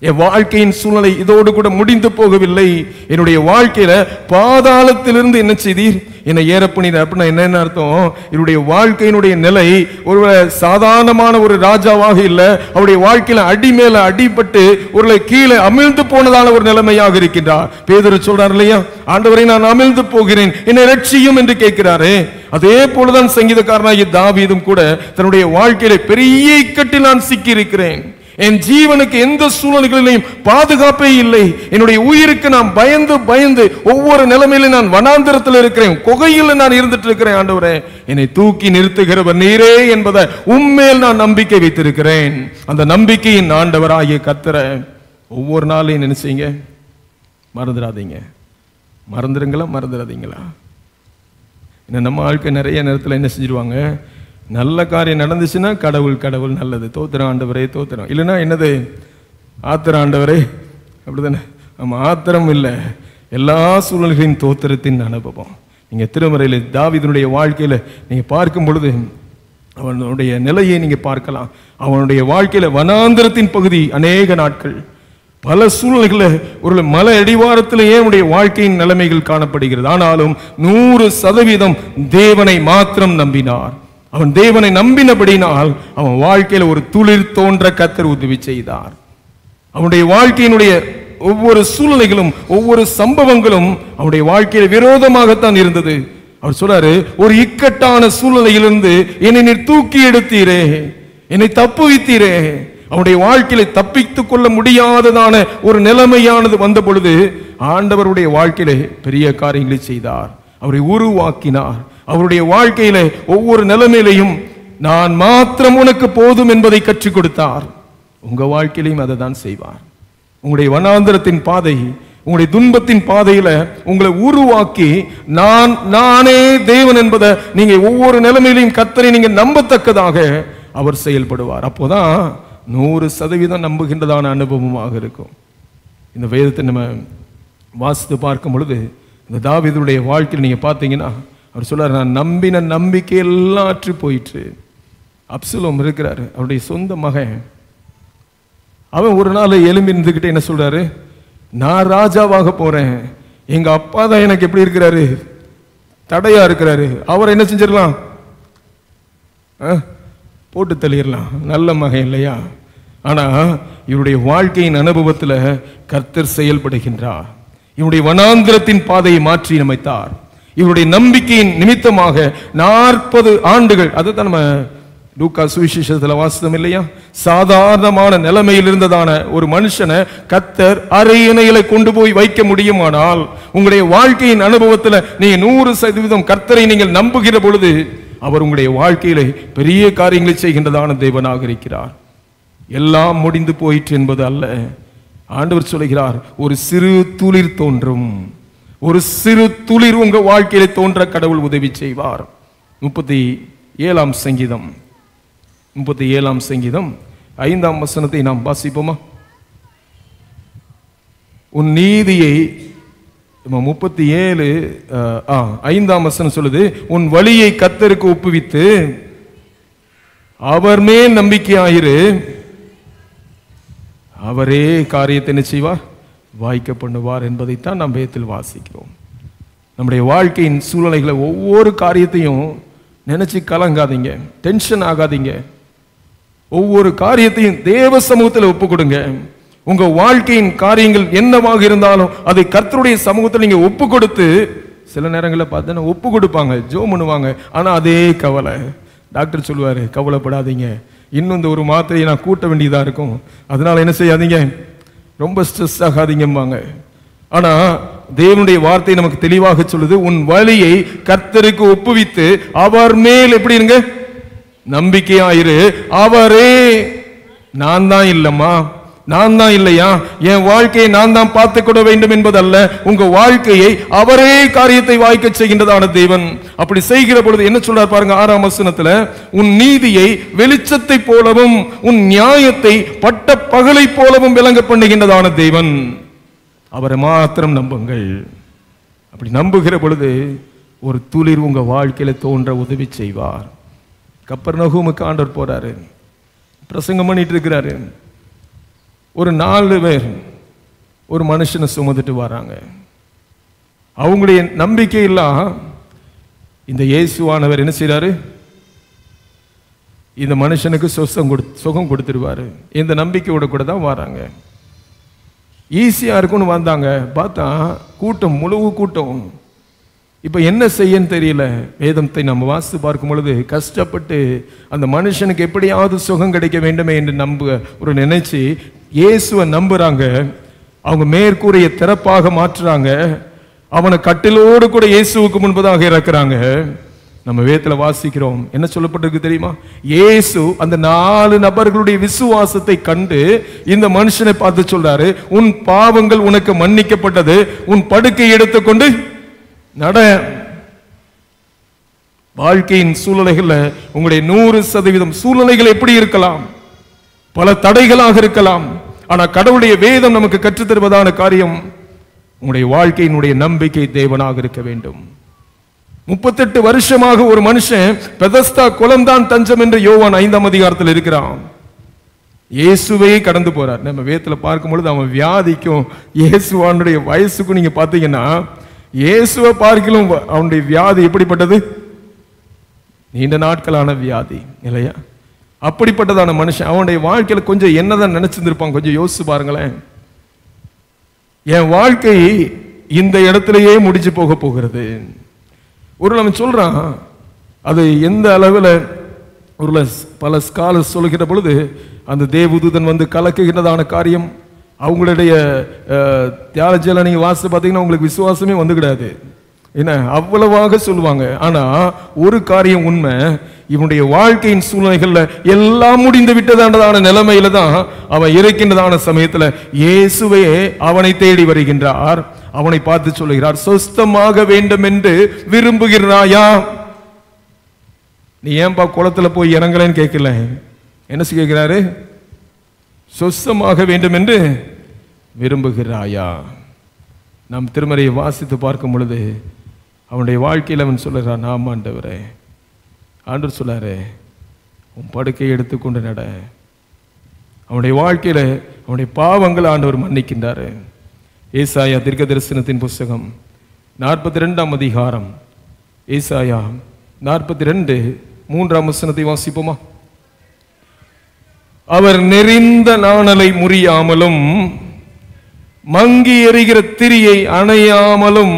என் வாழ்க்கையின் சூழ்நிலை இதோடு கூட முடிந்து போகவில்லை. என்னுடைய வாழ்க்கையில பாதாளத்திலிருந்து என்ன செய்தீர், என்னை ஏற பண்ணினீர். அப்படின்னா என்ன அர்த்தம், என்னுடைய வாழ்க்கையினுடைய நிலை ஒரு சாதாரணமான ஒரு ராஜாவாக இல்லை, அவருடைய வாழ்க்கையில அடி மேல அடிபட்டு ஒரு கீழே அமிழ்ந்து போனதான ஒரு நிலைமையாக இருக்கின்றார். பேதுரு சொல்றார் இல்லையா, ஆண்டவரை நான் அமிழ்ந்து போகிறேன், என்னை ரட்சியும் என்று கேட்கிறாரே. அதே போலதான் சங்கீதக்காரனாகிய தாவீதும் கூட தன்னுடைய வாழ்க்கையில பெரிய இக்கட்டில் நான் சிக்கி இருக்கிறேன், என் ஜீவனுக்கு எந்த சூழ்நிலைகளிலும் பாதுகாப்பே இல்லை, என்னுடைய உயிருக்கு நான் பயந்து பயந்து ஒவ்வொரு நிலைமையிலும் நான் வனாந்தரத்தில் இருக்கிறேன், குகையில் நான் இருந்துட்டு இருக்கிறேன். ஆண்டவரே, என்னை தூக்கி நிறுத்துகிறவர் நீரே என்பதை உம்மேல் நான் நம்பிக்கை வைத்திருக்கிறேன். அந்த நம்பிக்கையின் ஆண்டவராகிய கர்த்தரை ஒவ்வொரு நாளையும் நினைச்சீங்க, மறந்துடாதீங்க. மறந்துடுங்களா மறந்துடாதீங்களா? நம்ம ஆட்கள் நிறைய நேரத்தில் என்ன செஞ்சிருவாங்க, நல்ல காரியம் நடந்துச்சுன்னா கடவுள் கடவுள் நல்லது, தோத்திரம் ஆண்டவரே தோத்திரம், இல்லைன்னா என்னது ஆத்திரம் ஆண்டவரே, அப்படிதானே? நம்ம ஆத்திரம் இல்லை, எல்லா சூழ்நிலைகளின் தோத்திரத்தின் அனுபவம். நீங்கள் திருமறையில் தாவீதுனுடைய வாழ்க்கையில் நீங்கள் பார்க்கும் பொழுது அவனுடைய நிலையை நீங்கள் பார்க்கலாம். அவனுடைய வாழ்க்கையில் வனாந்திரத்தின் பகுதி அநேக நாட்கள், பல சூழ்நிலைகளில் ஒரு மலை அடிவாரத்திலேயே அவனுடைய வாழ்க்கையின் நிலைமைகள் காணப்படுகிறது. ஆனாலும் 100% தேவனை மாத்திரம் நம்பினார். அவன் தேவனை நம்பினபடினால் அவன் வாழ்க்கையில ஒரு துளிர் தோன்ற கர்த்தர் உதவி செய்தார். அவனுடைய வாழ்க்கையினுடைய ஒவ்வொரு சூழ்நிலைகளும் ஒவ்வொரு சம்பவங்களும் அவனுடைய வாழ்க்கையில விரோதமாகத்தான் இருந்தது. அவர் சொல்றாரு, ஒரு இக்கட்டான சூழ்நிலையிலிருந்து என்னை நீர் தூக்கி எடுத்தீரே, என்னை தப்புவித்தீரே. அவனுடைய வாழ்க்கையில தப்பித்துக் கொள்ள முடியாததான ஒரு நிலைமையானது வந்த பொழுது ஆண்டவருடைய வாழ்க்கையில பெரிய காரியங்களை செய்தார், அவரை உருவாக்கினார். அவருடைய வாழ்க்கையில ஒவ்வொரு நிலைமையிலையும் நான் மாத்திரம் உனக்கு போதும் என்பதை கற்றுக் கொடுத்தார். உங்க வாழ்க்கையிலையும் அதை தான் செய்வார். உங்களுடைய வனாந்தரத்தின் பாதை, உங்களுடைய துன்பத்தின் பாதையில உங்களை உருவாக்கி நானே தேவன் என்பதை நீங்க ஒவ்வொரு நிலைமையிலையும் கர்த்தரை நீங்க நம்பத்தக்கதாக அவர் செயல்படுவார். அப்போதான் 100% நம்புகின்றதான அனுபவமாக இருக்கும். இந்த வேதத்தை நம்ம வாசித்து பார்க்கும் பொழுது இந்த தாவீதுடைய வாழ்க்கையில் நீங்க பார்த்தீங்கன்னா அவர் சொல்றாரு, நான் நம்பின நம்பிக்கை எல்லாம் அற்று போயிற்று. அப்சலோம் இருக்கிறாரு, அவருடைய சொந்த மகன். அவன் ஒரு நாள் எழும்பி இருந்துகிட்டு என்ன சொல்றாரு, நான் ராஜாவாக போறேன், எங்க அப்பா தான் எனக்கு எப்படி இருக்கிறாரு, தடையா இருக்கிறாரு, அவர் என்ன செஞ்சிடலாம், போட்டு தள்ளிடலாம், நல்ல மகன் இல்லையா? ஆனா இவருடைய வாழ்க்கையின் அனுபவத்தில் கர்த்தர் செயல்படுகின்றார். இவருடைய வனாந்திரத்தின் பாதையை மாற்றி அமைத்தார். இவருடைய நம்பிக்கையின் நிமித்தமாக 40 ஆண்டுகள், அதுதான் நம்ம லூக்கா சுவிசேஷத்துல வாசித்தோம் இல்லையா? சாதாரணமான நிலைமையில் இருந்ததான ஒரு மனுஷனை கர்த்தர் அரையணையில கொண்டு போய் வைக்க முடியுமானால், உங்களுடைய வாழ்க்கையின் அனுபவத்தில் நீங்க 100% கர்த்தரை நீங்கள் நம்புகிற பொழுது அவர் உங்களுடைய வாழ்க்கையில பெரிய காரியங்களை செய்கின்றதான தேவனாக இருக்கிறார். எல்லாம் முடிந்து போயிற்று என்பது அல்ல. ஆண்டவர் சொல்கிறார், ஒரு சிறு துளிர் தோன்றும், ஒரு சிறு துளிர் உங்க வாழ்க்கையில தோன்ற கடவுள் உதவி செய்வார். 37ஆம் சங்கீதம் 5ஆம் வசனத்தை நாம் வாசிப்போமா? உன் நீதியை 37 5ஆம் வசனம் சொல்லுது, உன் வழியை கர்த்தருக்கு ஒப்புவித்து அவர் மேல் நம்பிக்கையாயிரு, அவரே காரியத்தை என்ன செய்வார், வாய்க்க பண்ணுவார் என்பதைத்தான் நாம் வேதத்தில் வாசிக்கிறோம். நம்முடைய வாழ்க்கையின் சூழ்நிலைகளை ஒவ்வொரு காரியத்தையும் நினைச்சு கலங்காதீங்க, டென்ஷன் ஆகாதீங்க. ஒவ்வொரு காரியத்தையும் தேவ சமூகத்தில் ஒப்பு கொடுங்க. உங்க வாழ்க்கையின் காரியங்கள் என்னவாக இருந்தாலும் அதை கர்த்தருடைய சமூகத்தில் நீங்க ஒப்பு கொடுத்து, சில நேரங்களில் பார்த்தீங்கன்னா ஒப்பு கொடுப்பாங்க, ஜோம் பண்ணுவாங்க, ஆனா அதே கவலை. டாக்டர் சொல்லுவாரு, கவலைப்படாதீங்க, இன்னும் இந்த ஒரு மாத்திரையை நான் கூட்ட வேண்டியதா இருக்கும், அதனால என்ன செய்யாதீங்க, ரொம்ப ஸ்ட்ரெஸ் ஆகாதீங்கம்பாங்க. ஆனா தேவனுடைய வார்த்தை நமக்கு தெளிவாக சொல்லுது, உன் வழியை கர்த்தருக்கு ஒப்புவித்து அவர் மேல் எப்படி இருங்க, நம்பிக்கையாயிரு, அவரே, நான் தான் இல்லம்மா, நான் தான் இல்லையா, என் வாழ்க்கையை நான் தான் பார்த்துக் கொள்ள வேண்டும் என்பதல்ல, உங்க வாழ்க்கையை அவரே காரியத்தை வாய்க்க செய்கின்றதான தேவன். அப்படி செய்கிற பொழுது என்ன சொல்றார் பாருங்க, 6ஆம் வசனத்துல, உன் நீதியை வெளிச்சத்தை போலவும் உன் நியாயத்தை பட்ட பகலை போலவும் விளங்க பண்ணுகின்றதான தேவன். அவரை மாத்திரம் நம்புங்கள். அப்படி நம்புகிற பொழுது ஒரு துளிர் உங்க வாழ்க்கையில தோன்ற உதவி செய்வார். கப்பர்நகூமுக்கு ஆண்டவர் போறாரு, பிரசங்கம் பண்ணிட்டு இருக்கிறாரு. ஒரு 4 பேர் ஒரு மனுஷனை சுமந்துட்டு வராங்க. அவங்களுடைய நம்பிக்கை எல்லாம் இந்த இயேசுவானவர் என்ன செய்றாரு, இந்த மனுஷனுக்கு சுகம் கொடுத்துருவாரு. இந்த நம்பிக்கையோட கூட தான் வராங்க. ஈஸியா இருக்கும்னு வந்தாங்க. பார்த்தா கூட்டம், முழு கூட்டம். இப்ப என்ன செய்யன்னு தெரியல. வேதத்தை நம்ம வாசித்து பார்க்கும் பொழுது கஷ்டப்பட்டு அந்த மனுஷனுக்கு எப்படியாவது சுகம் கிடைக்க வேண்டுமே என்று ஒரு நினைச்சு இயேசுவை நம்புறாங்க. அவங்க மேற்கூரையை திறப்பாக மாற்றுறாங்க. அவனை கட்டிலோடு கூட இயேசுவுக்கு முன்பதாக இறக்குறாங்க. நம்ம வேதத்துல வாசிக்கிறோம், என்ன சொல்லப்பட்டிருக்கு தெரியுமா? இயேசு அந்த 4 நபர்களுடைய விசுவாசத்தை கண்டு இந்த மனுஷனை பார்த்து சொல்றாரு, உன் பாவங்கள் உனக்கு மன்னிக்கப்பட்டது, உன் படுக்கை எடுத்துக்கொண்டு நட. வாழ்க்கையின் சூழ்நிலைகள்ல உங்களுடைய 100% சூழ்நிலைகள் எப்படி இருக்கலாம், பல தடைகளாக இருக்கலாம். ஆனா கடவுளுடைய வேதம் நமக்கு கற்றுத் தருவதான காரியம், உங்களுடைய வாழ்க்கையினுடைய நம்பிக்கை தேவனாக இருக்க வேண்டும். 38 வருஷமாக ஒரு மனுஷன் பெதஸ்தா குளம்தான் தஞ்சம் என்று யோவான் 5ஆம் அதிகாரத்தில் இருக்கிறான். இயேசுவே கடந்து போறார். நம்ம வேதத்துல பார்க்கும் பொழுது அவன் வியாதிக்கும் இயேசுவானுடைய வயசுக்கும் நீங்க பாத்தீங்கன்னா, இயேசுவை பார்க்கலும் அவனுடைய வியாதி எப்படிப்பட்டது, நீண்ட நாட்களான வியாதி இல்லையா? அப்படிப்பட்டதான மனுஷன் அவனுடைய வாழ்க்கையில கொஞ்சம் என்னதான் நினைச்சிருப்பான், கொஞ்சம் யோசிச்சு பாருங்களேன். என் வாழ்க்கை இந்த இடத்திலேயே முடிச்சு போக போகிறது. ஒரு நம்ம சொல்றான், அது எந்த அளவில் ஒரு பல ஸ்காலர்ஸ் சொல்லுகிற பொழுது அந்த தேவதூதன் வந்து கலக்குகிறதான காரியம், அவங்களுடைய தியாலஜியில் நீங்க வாசித்து பார்த்தீங்கன்னா உங்களுக்கு விசுவாசமே வந்து கிடையாது. என்ன அவ்வளவாக சொல்லுவாங்க. ஆனா ஒரு காரியம் உண்மை, இவனுடைய வாழ்க்கையின் சூழ்நிலைகள்ல எல்லாம் முடிந்து விட்டதான நிலைமையில தான் அவன் இருக்கின்றதான சமயத்துல இயேசுவே அவனை தேடி வருகின்றார். அவனை பார்த்து சொல்லுகிறார், சொஸ்தமாக வேண்டும் என்று விரும்புகிறாயா? நீ ஏன்பா குளத்துல போய் இறங்கலன்னு கேட்கல, என்ன கேட்கிறாரு? சொஸ்தமாக வேண்டும் என்று விரும்புகிறாயா? நாம் திருமறையை வாசித்து பார்க்கும் பொழுது அவனுடைய வாழ்க்கையில் அவன் சொல்லுகிறான், நாம் ஆண்டவரே, ஆண்டவர் சொல்லாரு, உன் படுக்கையை எடுத்துக்கொண்டு நட. அவனுடைய வாழ்க்கையில அவனுடைய பாவங்கள் ஆண்டவர் மன்னிக்கின்றாரு. ஏசாயா தீர்க்க தரிசனத்தின் புஸ்தகம் 42ஆம் அதிகாரம், ஏசாயா 42 3ஆம் வசனத்தை வாசிப்போமா? அவர் நெறிந்த நாணலை முறியாமலும் மங்கி எறிகிற திரியை அணையாமலும்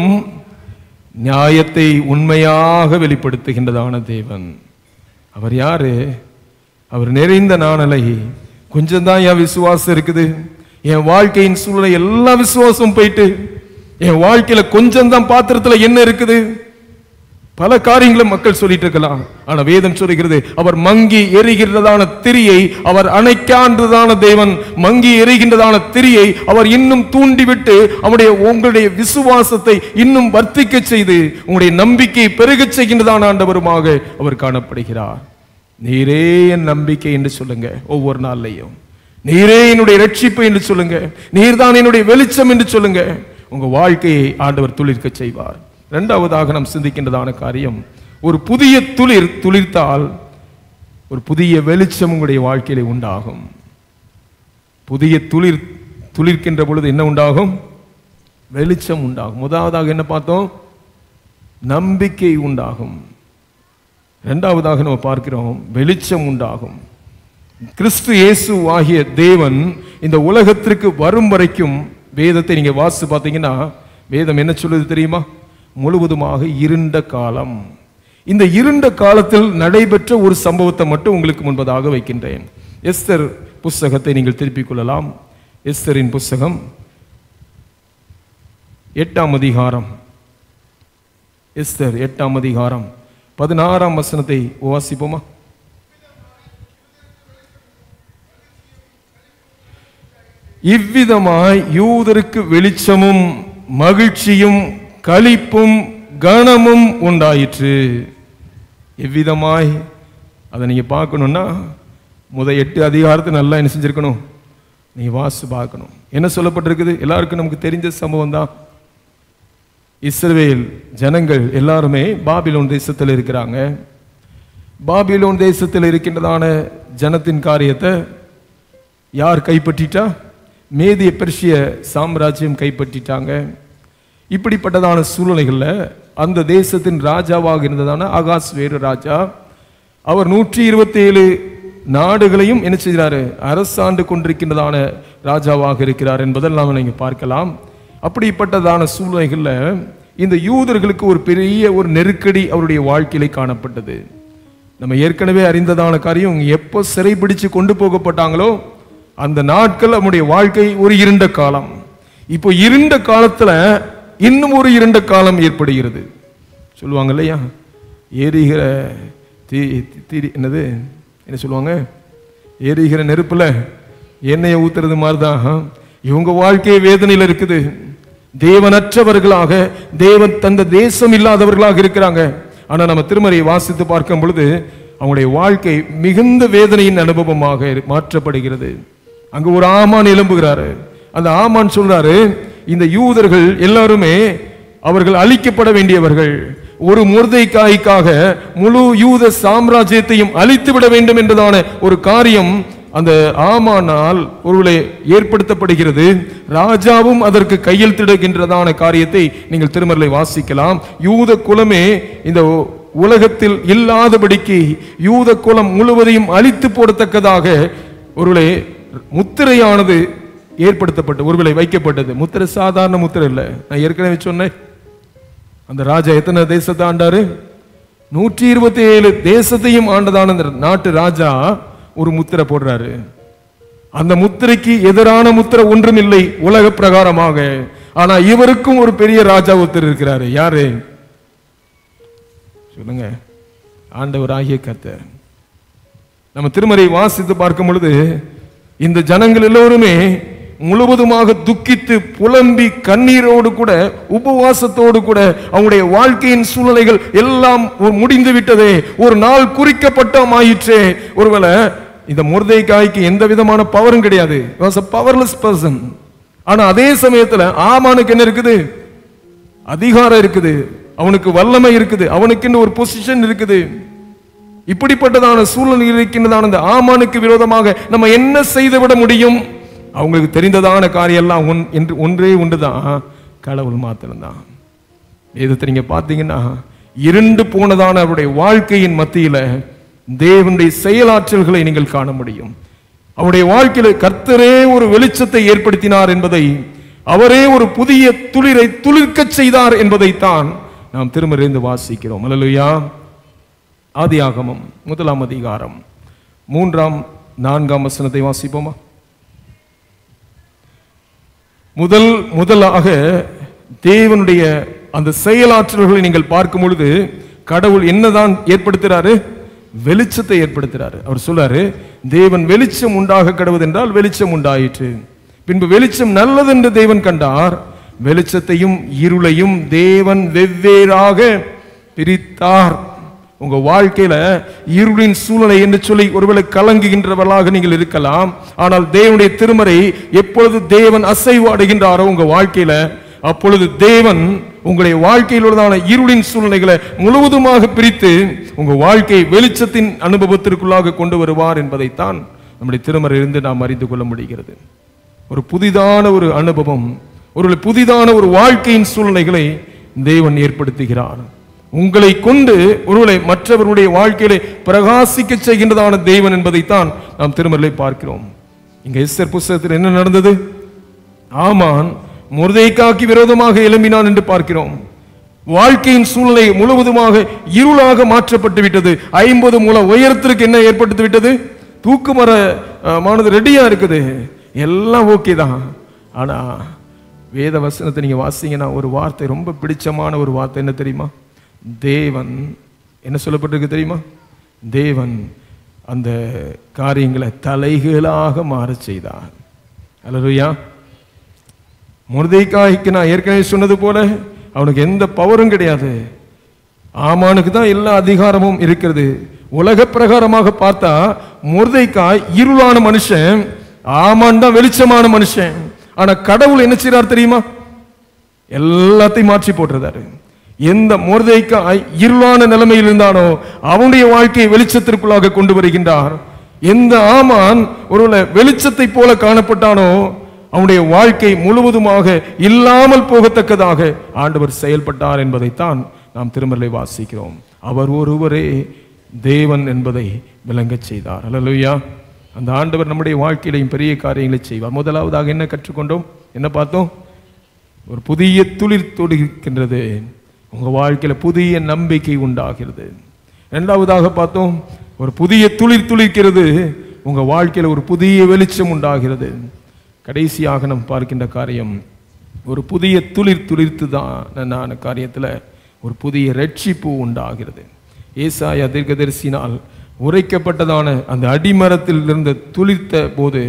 நியாயத்தை உண்மையாக வெளிப்படுத்துகின்றதான தேவன். அவர் யாரு? அவர் நெறிந்த நாணலை. கொஞ்சம் தான் என் விசுவாசம் இருக்குது, என் வாழ்க்கையின் சூழ்நிலை எல்லா விசுவாசம் போயிட்டு என் வாழ்க்கையில கொஞ்சம் தான் பாத்திரத்துல என்ன இருக்குது, பல காரியங்களும் மக்கள் சொல்லிட்டு இருக்கலாம். ஆனா வேதம் சொல்லுகிறது, அவர் மங்கி எரிகின்றதான திரியை அவர் அணைக்கான்றதான தேவன். மங்கி எரிகின்றதான திரியை அவர் இன்னும் தூண்டிவிட்டு உங்களுடைய விசுவாசத்தை இன்னும் வர்த்திக்க செய்து உங்களுடைய நம்பிக்கை பெருகச் செய்கின்றதான ஆண்டவருமாக அவர் காணப்படுகிறார். நீரே என் நம்பிக்கை என்று சொல்லுங்க. ஒவ்வொரு நாள்லையும் நீரே என்னுடைய ரட்சிப்பு என்று சொல்லுங்க. நீர்தான் என்னுடைய வெளிச்சம் என்று சொல்லுங்க. உங்க வாழ்க்கையை ஆண்டவர் துளிர்க்க செய்வார். இரண்டாவதாக நாம் சிந்திக்கின்றதான காரியம், ஒரு புதிய துளிர் துளிர்த்தால் ஒரு புதிய வெளிச்சம் உங்களுடைய வாழ்க்கையில உண்டாகும். புதிய துளிர் துளிர்க்கின்ற பொழுது என்ன உண்டாகும்? வெளிச்சம் உண்டாகும். முதலாவதாக என்ன பார்த்தோம்? நம்பிக்கை உண்டாகும். இரண்டாவதாக நம்ம பார்க்கிறோம், வெளிச்சம் உண்டாகும். கிறிஸ்து இயேசு ஆகிய தேவன் இந்த உலகத்திற்கு வரும் வரைக்கும் வேதத்தை நீங்க வாசித்து பார்த்தீங்கன்னா வேதம் என்ன சொல்லுது தெரியுமா? முழுவதுமாக இருண்ட காலம். இந்த இருண்ட காலத்தில் நடைபெற்ற ஒரு சம்பவத்தை மட்டும் உங்களுக்கு முன்பதாக வைக்கின்றேன். எஸ்தர் புஸ்தகத்தை நீங்கள் திருப்பிக் கொள்ளலாம். எஸ்தரின் புஸ்தகம் 8ஆம் அதிகாரம், எஸ்தர் 8ஆம் அதிகாரம் 16ஆம் வசனத்தை வாசிப்போமா? இவ்விதமாய் யூதருக்கு வெளிச்சமும் மகிழ்ச்சியும் களிப்பும் கனமும் உண்டாயிற்று. எவ்விதமாய் அதை நீங்க பார்க்கணும்னா 8 அதிகாரத்தை நல்லா என்ன செஞ்சிருக்கணும், நீ வாசி பார்க்கணும். என்ன சொல்லப்பட்டிருக்குது? எல்லாருக்கும் நமக்கு தெரிஞ்ச சம்பவம் தான். இஸ்ரவேல் ஜனங்கள் எல்லாருமே பாபிலோன் தேசத்தில் இருக்கிறாங்க. பாபிலோன் தேசத்தில் இருக்கின்றதான ஜனத்தின் காரியத்தை யார் கைப்பற்றிட்டா? மேதிய பெர்ஷிய சாம்ராஜ்யம் கைப்பற்றிட்டாங்க. இப்படிப்பட்டதான சூழ்நிலைகளில் அந்த தேசத்தின் ராஜாவாக இருந்ததான அகாஸ்வேரு ராஜா, அவர் 127 நாடுகளையும் என்ன செய்கிறாரு? அரசாண்டு கொண்டிருக்கின்றதான ராஜாவாக இருக்கிறார் என்பதெல்லாம் நீங்கள் பார்க்கலாம். அப்படிப்பட்டதான சூழ்நிலைகளில் இந்த யூதர்களுக்கு ஒரு பெரிய ஒரு நெருக்கடி அவருடைய வாழ்க்கையிலே காணப்பட்டது. நம்ம ஏற்கனவே அறிந்ததான காரியம், எப்போ சிறைபிடிச்சு கொண்டு போகப்பட்டாங்களோ அந்த நாட்கள் நம்முடைய வாழ்க்கை ஒரு இருண்ட காலம். இப்போ இருண்ட காலத்துல இன்னும் ஒரு இருண்ட காலம் ஏற்படுகிறது. சொல்லுவாங்க இல்லையா, எரிகிற என்னது என்ன சொல்லுவாங்க, எரிகிற நெருப்புல எண்ணெயை ஊத்துறது மாதிரிதான் இவங்க வாழ்க்கை வேதனையில் இருக்குது. தேவனற்றவர்களாக, தேவன் தந்த தேசம் இல்லாதவர்களாக இருக்கிறாங்க. ஆனா நம்ம திருமறையை வாசித்து பார்க்கும் பொழுது அவங்களுடைய வாழ்க்கை மிகுந்த வேதனையின் அனுபவமாக மாற்றப்படுகிறது. அங்க ஒரு ஆமான் எழும்புகிறாரு. அந்த ஆமான் சொல்றாரு, இந்த யூதர்கள் எல்லாருமே அவர்கள் அழிக்கப்பட வேண்டியவர்கள், ஒரு மொர்தெகாய்க்காக முழு யூத சாம்ராஜ்யத்தையும் அழித்து விட வேண்டும் என்றதான ஒரு காரியம் அந்த ஆமானால் ஒருவரை ஏற்படுத்தப்படுகிறது. ராஜாவும் அதற்கு கையெழுத்திடுகின்றதான காரியத்தை நீங்கள் திருமறையை வாசிக்கலாம். யூத குலமே இந்த உலகத்தில் இல்லாதபடிக்கு யூத குலம் முழுவதையும் அழித்து போடத்தக்கதாக ஒருவரை முத்திரையானது ஏற்படுத்தப்பட்டு ஒருவேளை வைக்கப்பட்டது. முத்திரை சாதாரண முத்திரை இல்லை. நான் ஏற்கனவே சொன்னேன், அந்த ராஜா எத்தனை தேசத்தை ஆண்டாரு? 127 தேசத்தையும் ஆண்டதான அந்த நாட்டு ராஜா ஒரு முத்திரை போடுறாரு. அந்த முத்திரைக்கு எதிரான முத்திரை ஒன்றும் இல்லை உலக பிரகாரமாக. ஆனா இவருக்கும் ஒரு பெரிய ராஜா ஒருத்தர் இருக்கிறாரு. யாரு சொல்லுங்க? ஆண்டவராகிய கர்த்தர். நம்ம திருமறை வாசித்து பார்க்கும் பொழுது இந்த ஜனங்கள் எல்லோருமே முழுவதுமாக துக்கித்து புலம்பி கண்ணீரோடு கூட உபவாசத்தோடு கூட அவங்களுடைய வாழ்க்கையின் சூழ்நிலைகள் எல்லாம் முடிந்து விட்டதே, ஒரு நாள் குறிக்கப்பட்ட ஆயிற்றே. ஒருவேளை இந்த மொர்தெகாய்க்கு எந்த விதமான பவரும் கிடையாது, பவர்லெஸ் பர்சன். ஆனா அதே சமயத்துல ஆமானுக்கு என்ன இருக்குது? அதிகாரம் இருக்குது, அவனுக்கு வல்லமை இருக்குது, அவனுக்கு ஒரு பொசிஷன் இருக்குது. இப்படிப்பட்டதான சூழ்நிலை இருக்கின்றதான அந்த ஆமானுக்கு விரோதமாக நம்ம என்ன செய்துவிட முடியும்? அவங்களுக்கு தெரிந்ததான காரியம் எல்லாம் ஒன்றே ஒன்றுதான், கடவுள் மாத்திரம்தான். வேதத்தை நீங்க பார்த்தீங்கன்னா இருண்டு போனதான அவருடைய வாழ்க்கையின் மத்தியில தேவனுடைய செயலாற்றல்களை நீங்கள் காண முடியும். அவருடைய வாழ்க்கையில கர்த்தரே ஒரு வெளிச்சத்தை ஏற்படுத்தினார் என்பதை, அவரே ஒரு புதிய துளிரை துளிர்க்கச் செய்தார் என்பதைத்தான் நாம் திருமறைந்து வாசிக்கிறோம். அல்லேலூயா. ஆதியாகமம் 1 அதிகாரம் 3, 4 வசனத்தை வாசிப்போமா? முதலாக தேவனுடைய அந்த செயலாற்றல்களை நீங்கள் பார்க்கும் பொழுது கடவுள் என்னதான் ஏற்படுத்துறாரு? வெளிச்சத்தை ஏற்படுத்துறாரு. அவர் சொல்றாரு, தேவன் வெளிச்சம் உண்டாக கடவுள் என்றால் வெளிச்சம் உண்டாயிற்று. பின்பு வெளிச்சம் நல்லது என்று தேவன் கண்டார். வெளிச்சத்தையும் இருளையும் தேவன் வெவ்வேறாக பிரித்தார். உங்க வாழ்க்கையில இருளின் சூழ்நிலை என்று சொல்லி ஒருவேளை கலங்குகின்றவர்களாக நீங்கள் இருக்கலாம். ஆனால் தேவனுடைய திருமறை எப்பொழுது தேவன் அசைவு அடைகின்றாரோ உங்க வாழ்க்கையில, அப்பொழுது தேவன் உங்களுடைய வாழ்க்கையில் உள்ளதான இருளின் சூழ்நிலைகளை முழுவதுமாக பிரித்து உங்க வாழ்க்கை வெளிச்சத்தின் அனுபவத்திற்குள்ளாக கொண்டு வருவார் என்பதைத்தான் நம்முடைய திருமறையிலிருந்து நாம் அறிந்து கொள்ள முடிகிறது. ஒரு புதிதான ஒரு அனுபவம், ஒரு புதிதான ஒரு வாழ்க்கையின் சூழ்நிலைகளை தேவன் ஏற்படுத்துகிறார். உங்களை கொண்டு ஒருவரை மற்றவருடைய வாழ்க்கையிலே பிரகாசிக்க செய்கின்றதான தேவன் என்பதைத்தான் நாம் திருமறையிலே பார்க்கிறோம். இங்க எஸ்தர் புத்தகத்தில் என்ன நடந்தது? ஆமான் மொர்தெகாய்க்கு விரோதமாக எழும்பினான் என்று பார்க்கிறோம். வாழ்க்கையின் சூழ்நிலை முழுவதுமாக இருளாக மாற்றப்பட்டு விட்டது. 50 முழ உயரத்திற்கு என்ன ஏற்படுத்தி விட்டது? தூக்கு மரமானது ரெடியா இருக்குது, எல்லாம் ஓகே தான். ஆனா வேத வசனத்தை நீங்க வாசிங்கன்னா ஒரு வார்த்தை ரொம்ப பிடிச்சமான ஒரு வார்த்தை என்ன தெரியுமா? தேவன் என்ன சொல்லப்பட்டிருக்கு தெரியுமா? தேவன் அந்த காரியங்களை தலைகீழாக மாற செய்தார். அல்லேலூயா. மொர்தெகாய்க்கு நான் ஏற்கனவே சொன்னது போல அவனுக்கு எந்த பவரும் கிடையாது. ஆமானுக்கு தான் எல்லா அதிகாரமும் இருக்கிறது. உலக பிரகாரமாக பார்த்தா மொர்தெகாய் இருளான மனுஷன், ஆமான் தான் வெளிச்சமான மனுஷன். ஆனா கடவுள் என்ன செய்றார் தெரியுமா? எல்லாத்தையும் மாற்றி போட்டுறாரு. எந்த மொர்தெகாய் இருளான நிலைமையில் இருந்தானோ அவனுடைய வாழ்க்கையை வெளிச்சத்திற்குள்ளாக கொண்டு வருகின்றார். எந்த ஆமான் ஒருவேளை வெளிச்சத்தை போல காணப்பட்டானோ அவனுடைய வாழ்க்கை முழுவதுமாக இல்லாமல் போகத்தக்கதாக ஆண்டவர் செயல்பட்டார் என்பதைத்தான் நாம் திருமறையை வாசிக்கிறோம். அவர் ஒருவரே தேவன் என்பதை விளங்கச் செய்தார். அல்லேலூயா. அந்த ஆண்டவர் நம்முடைய வாழ்க்கையிலையும் பெரிய காரியங்களை செய்வார். முதலாவதாக என்ன கற்றுக்கொண்டோம்? என்ன பார்த்தோம்? ஒரு புதிய துளிர் தொடுகின்றது, உங்க வாழ்க்கையில புதிய நம்பிக்கை உண்டாகிறது. இரண்டாவதாக பார்த்தோம், ஒரு புதிய துளிர் துளிர்க்கிறது, உங்க வாழ்க்கையில ஒரு புதிய வெளிச்சம் உண்டாகிறது. கடைசியாக நாம் பார்க்கின்ற காரியம், ஒரு புதிய துளிர் துளிர்த்து தான் காரியத்தில் ஒரு புதிய ரட்சிப்பு உண்டாகிறது. ஏசாயா தீர்க்கதரிசினால் உரைக்கப்பட்டதான அந்த அடிமரத்தில் இருந்த துளிர்த்த போது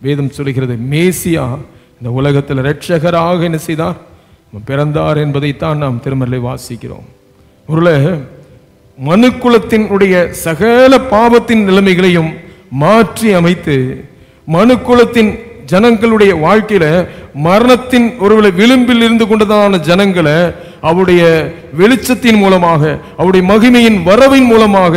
வேதம் சொல்கிறது, மேசியா இந்த உலகத்தில் இரட்சகராக என்ன செய்தார்? பிறந்தார் என்பதைத்தான் நாம் திருமறையிலே வாசிக்கிறோம். ஒரு மனுக்குலத்தினுடைய சகல பாவத்தின் நிலைமைகளையும் மாற்றி அமைத்து மனுக்குலத்தின் ஜனங்களுடைய வாழ்க்கையில மரணத்தின் ஒருவேளை விளிம்பில் இருந்து கொண்டதான ஜனங்களை அவருடைய வெளிச்சத்தின் மூலமாக, அவருடைய மகிமையின் வரவின் மூலமாக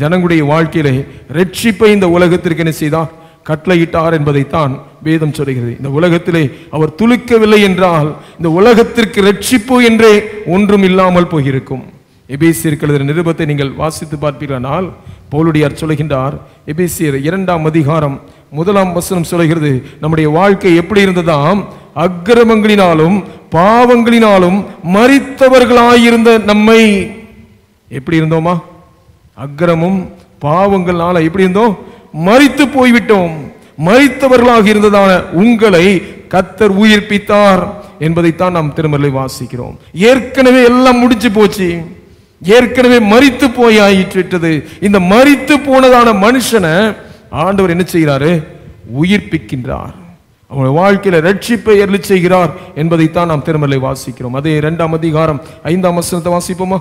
ஜனங்களுடைய வாழ்க்கையிலே ரட்சிப்பை இந்த உலகத்திற்கு என்ன செய்தார்? கட்டளையிட்டார் என்பதைத்தான் வேதம் சொல்கிறது. இந்த உலகத்திலே அவர் துளிக்கவில்லை என்றால் இந்த உலகத்திற்கு ரட்சிப்பு என்றே ஒன்றும் இல்லாமல் போயிருக்கும். எபேசியருக்கு எழுதின நிருபத்தை நீங்கள் வாசித்து பார்ப்பீர்களானால் பவுலடியார் சொல்கின்றார், எபேசியர் 2ஆம் அதிகாரம் 1ஆம் வசனம் சொல்கிறது, நம்முடைய வாழ்க்கை எப்படி இருந்ததாம்? அக்கிரமங்களினாலும் பாவங்களினாலும் மரித்தவர்களாயிருந்த நம்மை. எப்படி இருந்தோமா? அக்கிரமும் பாவங்களால எப்படி இருந்தோம்? மரித்து போய்விட்டோம். மரித்தவர்களாக இருந்ததான உங்களை கர்த்தர் உயிர்ப்பித்தார் என்பதைத்தான் நாம் திருமறையிலே வாசிக்கிறோம். ஏற்கனவே எல்லாம் முடிஞ்சு போச்சு, ஏற்கனவே மரித்து போய் ஆயிற்று. இந்த மரித்து போனதான மனுஷனை ஆண்டவர் என்ன செய்கிறாரு? உயிர்ப்பிக்கின்றார். அவனுடைய வாழ்க்கையில ரட்சிப்பை அருளி செய்கிறார் என்பதைத்தான் நாம் திருமறையிலே வாசிக்கிறோம். அதே 2ஆம் அதிகாரம் 5ஆம் வசனத்தை வாசிப்போமா?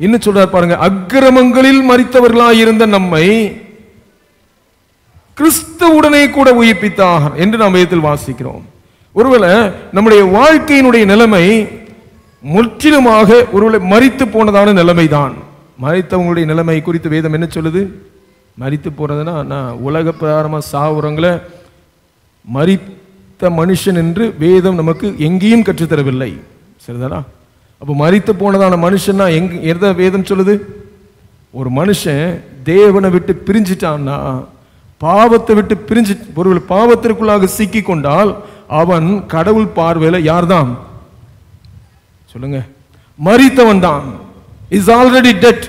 இன்னும் சொல்றார் பாருங்க, அக்கிரமங்களில் மரித்தவர்களாயிருந்த நம்மை கிறிஸ்துவுடனே கூட உயிர்ப்பித்தார் என்று நாம் வேதத்தில் வாசிக்கிறோம். ஒருவேளை நம்முடைய வாழ்க்கையினுடைய நிலைமை முற்றிலுமாக ஒருவேளை மரித்து போனதான நிலைமைதான். மரித்தவங்களுடைய நிலைமை குறித்து வேதம் என்ன சொல்லுது? மரித்து போறதுன்னா நான் உலக பிரகாரமா சாவுறவங்களை மரித்த மனுஷன் என்று வேதம் நமக்கு எங்கேயும் கற்றுத்தரவில்லை. சரிதானா? அப்போ மரித்து போனதான மனுஷன்னா எந்த வேதம் சொல்லுது? ஒரு மனுஷன் தேவனை விட்டு பிரிஞ்சிட்டான்னா, பாவத்தை விட்டு பிரிஞ்சு ஒருவேளை பாவத்திற்குள்ளாக சிக்கி கொண்டால் அவன் கடவுள் பார்வையில யார்தான்? சொல்லுங்க, மரித்தவன் தான். Is already dead.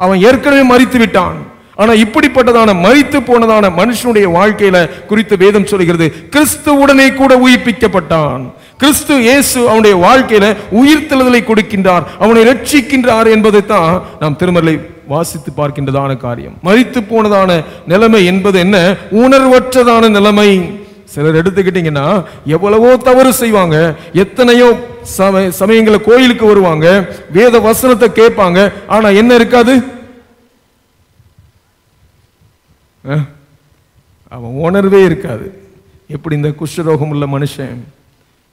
அவன் ஏற்கனவே மரித்து விட்டான். ஆனா இப்படிப்பட்டதான மரித்து போனதான மனுஷனுடைய வாழ்க்கையில குறித்து வேதம் சொல்கிறது, கிறிஸ்துவுடனே கூட உயிர்ப்பிக்கப்பட்டான். கிறிஸ்து இயேசு அவனுடைய வாழ்க்கையில உயிர்த்தெழுதலை கொடுக்கின்றார், அவனை ரட்சிக்கின்றார் என்பதைத்தான் நாம் திருமறையை வாசித்து பார்க்கின்றதான காரியம். மரித்து போனதான நிலைமை என்பது என்ன? உணர்வற்றதான நிலைமை. சிலர் எடுத்துக்கிட்டீங்கன்னா எவ்வளவோ தவறு செய்வாங்க, எத்தனையோ சமயங்கள கோயிலுக்கு வருவாங்க, வேத வசனத்தை கேட்பாங்க, ஆனா என்ன இருக்காது? அவன் உணர்வே இருக்காது. எப்படி இந்த குஷ்டரோகம் உள்ள மனுஷன்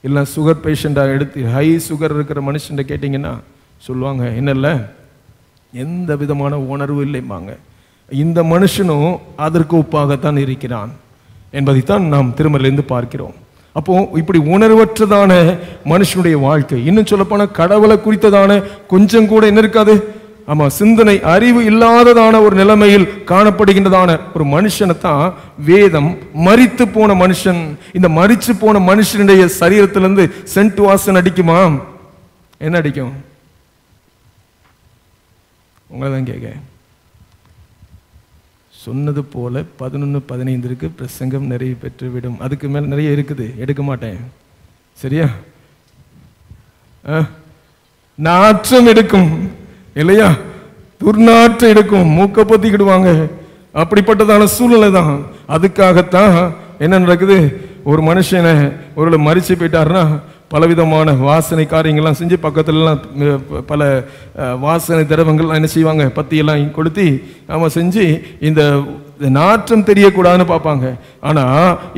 இல்லை சுகர் பேஷண்டாக எடுத்து ஹை சுகர் இருக்கிற மனுஷன் கேட்டிங்கன்னா சொல்லுவாங்க, என்னல்ல எந்த விதமான உணர்வு இல்லைம்பாங்க. இந்த மனுஷனும் அதற்கு ஒப்பாகத்தான் இருக்கிறான் என்பதைத்தான் நாம் திருமறையிலிருந்து பார்க்கிறோம். அப்போ இப்படி உணர்வற்றதான மனுஷனுடைய வாழ்க்கை, இன்னும் சொல்லப்போன கடவுளை குறித்ததான கொஞ்சம் கூட என்ன இருக்காது? ஆமா, சிந்தனை அறிவு இல்லாததான ஒரு நிலைமையில் காணப்படுகின்றதான ஒரு மனுஷனை தான் வேதம் மரித்து போன மனுஷன். இந்த மரிச்சு போன மனுஷனுடைய சரீரத்திலிருந்து சென்ட் வாசன் அடிக்குமா? என்ன அடிக்கும்? உங்களை தான் கேட்க. சொன்னது போல 11:15 பிரசங்கம் நிறைய பெற்றுவிடும். அதுக்கு மேல் நிறைய இருக்குது, எடுக்க மாட்டேன். சரியா? நாற்றம் எடுக்கும் இல்லையா? துர்நாற்றம் எடுக்கும், மூக்க பொத்திக்கிடுவாங்க. அப்படிப்பட்டதான சூழ்நிலை தான். அதுக்காகத்தான் என்ன நடக்குது? ஒரு மனுஷனை ஒரு மறிச்சு போயிட்டாருன்னா பலவிதமான வாசனை காரியங்கள்லாம் செஞ்சு பக்கத்துலலாம் பல வாசனை திரவங்கள்லாம் என்ன செய்வாங்க, பத்தியெல்லாம் கொளுத்தி அவன் செஞ்சு இந்த நாற்றம் தெரியக்கூடாதுன்னு பார்ப்பாங்க. ஆனா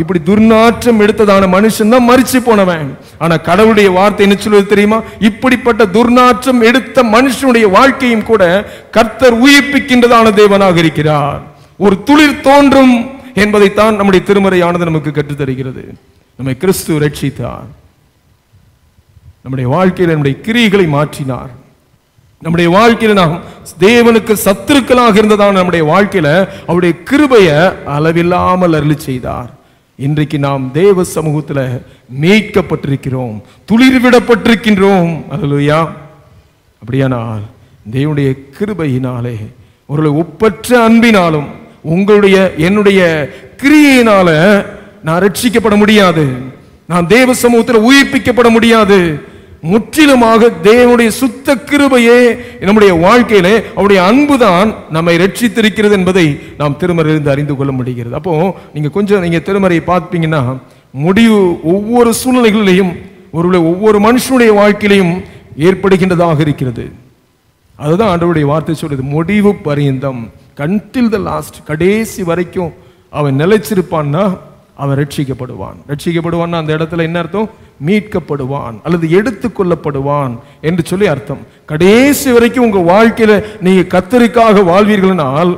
இப்படி துர்நாற்றம் எடுத்ததான மனுஷன் தான் மரிச்சு போனவன். ஆனா கடவுளுடைய வார்த்தை என்ன சொல்வது தெரியுமா? இப்படிப்பட்ட துர்நாற்றம் எடுத்த மனுஷனுடைய வாழ்க்கையும் கூட கர்த்தர் உயிர்ப்பிக்கின்றதான தேவனாக இருக்கிறார். ஒரு துளிர் தோன்றும் என்பதைத்தான் நம்முடைய திருமறையானது நமக்கு கற்றுத் தருகிறது. நம்மை கிறிஸ்து ரட்சித்தார், நம்முடைய வாழ்க்கையில் நம்முடைய கிரியைகளை மாற்றினார். நம்முடைய வாழ்க்கையில நாம் தேவனுக்கு சத்துருக்களாக இருந்ததான நம்முடைய வாழ்க்கையில அவருடைய கிருபையை அளவில்லாமல் அருளி செய்தார். இன்றைக்கு நாம் தேவ சமூகத்துல மீட்கப்பட்டிருக்கிறோம், துளிர்விடப்பட்டிருக்கின்றோம். அல்லேலூயா. அப்படியானால் தேவனுடைய கிருபையினாலே, ஒரு ஒப்பற்ற அன்பினாலும் உங்களுடைய என்னுடைய கிரியையினால நான் ரட்சிக்கப்பட முடியாது, நான் தேவ சமூகத்தில் உயிர்ப்பிக்கப்பட முடியாது. முற்றிலுமாக தேவனுடைய சுத்த கிருபையே நம்முடைய வாழ்க்கையிலே அவருடைய அன்புதான் நம்மை ரட்சித்திருக்கிறது என்பதை நாம் திருமறையிலிருந்து அறிந்து கொள்ள முடிகிறது. அப்போ நீங்க திருமறையை பார்ப்பீங்கன்னா முடிவு ஒவ்வொரு சூழ்நிலைகளிலையும் ஒவ்வொரு மனுஷனுடைய வாழ்க்கையிலையும் ஏற்படுகின்றதாக இருக்கிறது. அதுதான் ஆண்டவருடைய வார்த்தை சொல்றது, முடிவு பரியந்தம், until the last, கடைசி வரைக்கும் அவன் நிலைச்சிருப்பான்னா அவன் ரட்சிக்கப்படுவான். ரட்சிக்கப்படுவான் அந்த இடத்துல என்ன அர்த்தம்? மீட்கப்படுவான் அல்லது எடுத்துக் கொள்ளப்படுவான் என்று சொல்லி அர்த்தம். கடைசி வரைக்கும் உங்க வாழ்க்கையில நீங்க கர்த்தருக்காக வாழ்வீர்களானால்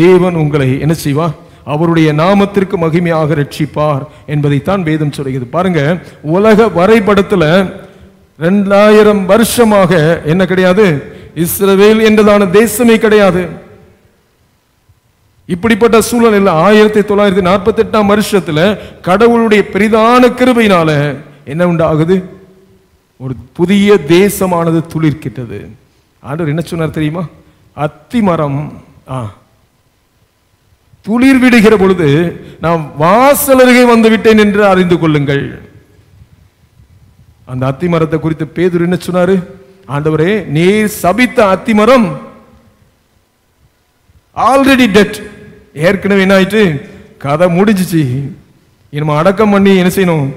தேவன் உங்களை என்ன செய்வார்? அவருடைய நாமத்திற்கு மகிமையாக ரட்சிப்பார் என்பதைத்தான் வேதம் சொல்கிறது. பாருங்க, உலக வரைபடத்துல 2000 வருஷமாக என்ன கிடையாது? இஸ்ரவேல் என்றதான தேசமே கிடையாது. இப்படிப்பட்ட சூழலில் 1948 வருஷத்துல கடவுளுடைய பெரிதான கிருபையினால என்ன உண்டாகுது? ஒரு புதிய தேசமானது துளிர்க்கிட்டது. ஆண்டவர் என்ன சொன்னார் தெரியுமா? அத்தி மரம் துளிர் விடுகிற பொழுது நான் வாசல் அருகே வந்து விட்டேன் என்று அறிந்து கொள்ளுங்கள். அந்த அத்தி மரத்தை குறித்து பேதுரு என்ன சொன்னாரு? ஆண்டவரே, நீர் சபித்த அத்தி மரம் ஆல்ரெடி டெட், ஏற்கனவே என்ன ஆயிட்டு, கதை முடிஞ்சிச்சு. நம்ம அடக்கம் பண்ணி என்ன செய்யணும்?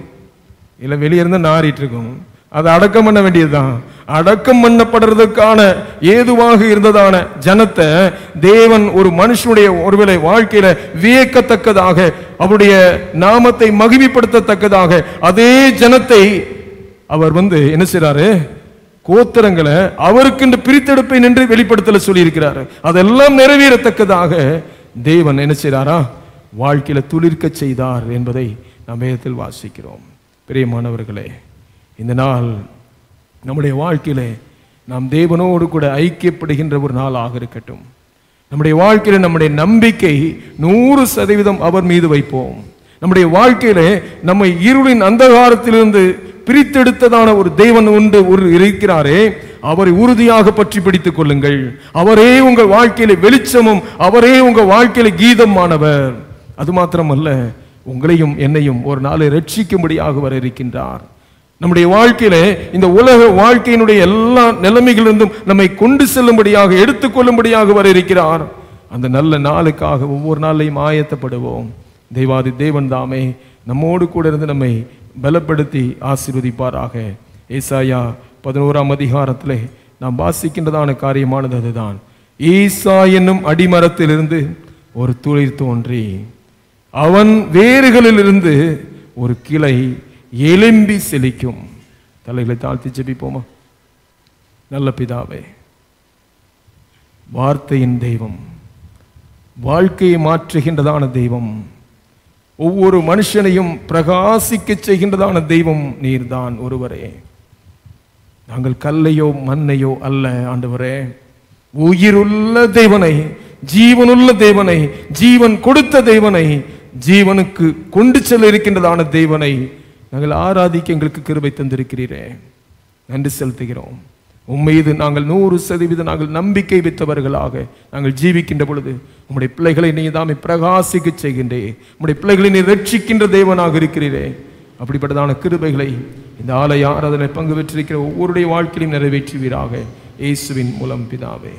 இல்ல வெளியே இருந்தா நாறிட்டு இருக்கும், அதை அடக்கம் பண்ண வேண்டியதுதான். அடக்கம் பண்ணப்படுறதுக்கான ஏதுவாக இருந்ததான ஜனத்தை தேவன் ஒரு மனுஷனுடைய ஒருவேளை வாழ்க்கையில வியக்கத்தக்கதாக, அவருடைய நாமத்தை மகிமைப்படுத்தத்தக்கதாக அதே ஜனத்தை அவர் என்ன செய்றாரு? கோத்திரங்களை அவருக்கு பிரித்தெடுப்பேன் என்று வெளிப்படுத்தல சொல்லி இருக்கிறாரு. அதெல்லாம் நிறைவேறத்தக்கதாக தேவன் என்ன செய்றாரா? வாழ்க்கையில துளிர்க்க செய்தார் என்பதை நாம் வேதத்தில் வாசிக்கிறோம். பிரியமானவர்களே, இந்த நாள் நம்முடைய வாழ்க்கையில நாம் தேவனோடு கூட ஐக்கியப்படுகின்ற ஒரு நாளாக இருக்கட்டும். நம்முடைய வாழ்க்கையில நம்முடைய நம்பிக்கை 100% அவர் மீது வைப்போம். நம்முடைய வாழ்க்கையில நம்மை இருளின் அந்தகாரத்திலிருந்து பிரித்தெடுத்ததான ஒரு தேவன் உண்டு இருக்கிறாரே, அவரை உறுதியாக பற்றி பிடித்துக் கொள்ளுங்கள். அவரே உங்கள் வாழ்க்கையில வெளிச்சமும், அவரே உங்கள் வாழ்க்கையில கீதமானவர். அது மாத்திரமல்ல, உங்களையும் என்னையும் ஒரு நாளை ரட்சிக்கும்படியாக வர இருக்கின்றார். நம்முடைய வாழ்க்கையில இந்த உலக வாழ்க்கையினுடைய எல்லா நிலைமைகளிலிருந்தும் நம்மை கொண்டு செல்லும்படியாக, எடுத்துக்கொள்ளும்படியாக வர இருக்கிறார். அந்த நல்ல நாளுக்காக ஒவ்வொரு நாளையும் ஆயத்தப்படுவோம். தெய்வாதி தேவன் தாமே நம்மோடு கூட இருந்து நம்மை பலப்படுத்தி ஆசீர்வதிப்பாராக. ஏசாயா 11ஆம் அதிகாரத்திலே நாம் வாசிக்கின்றதான காரியமானது அதுதான். ஈசா என்னும் அடிமரத்திலிருந்து ஒரு துளிர் தோன்றி அவன் வேறுகளில் இருந்து ஒரு கிளை எலும்பி செழிக்கும். தலைகளை தாழ்த்தி ஜெபிப்போமா? நல்ல பிதாவே, வார்த்தையின் தெய்வம், வாழ்க்கையை மாற்றுகின்றதான தெய்வம், ஒவ்வொரு மனுஷனையும் பிரகாசிக்க செய்கின்றதான தெய்வம் நீர்தான் ஒருவரே. நாங்கள் கல்லையோ மண்ணையோ அல்ல ஆண்டவரே, உயிருள்ள தேவனை, ஜீவனுள்ள தேவனை, ஜீவன் கொடுத்த தேவனை, ஜீவனுக்கு கொண்டு செல்ல இருக்கின்றதான தேவனை நாங்கள் ஆராதிக்க எங்களுக்கு கிருபை தந்திருக்கிறீரே, நன்றி செலுத்துகிறோம். உம்மீது நாங்கள் 100% நாங்கள் நம்பிக்கை வைத்தவர்களாக நாங்கள் ஜீவிக்கின்ற பொழுது உம்முடைய பிள்ளைகளை நீ தாமே பிரகாசிக்க செய்கின்றே, உம்முடைய பிள்ளைகளை நீ ரட்சிக்கின்ற தேவனாக இருக்கிறீரே. அப்படிப்பட்டதான கிருபைகளை இந்த ஆலய ஆராதனை பங்கு பெற்றிருக்கிற ஒவ்வொருடைய வாழ்க்கையிலும் நிறைவேற்றுவீராக. இயேசுவின் மூலம் பிதாவே.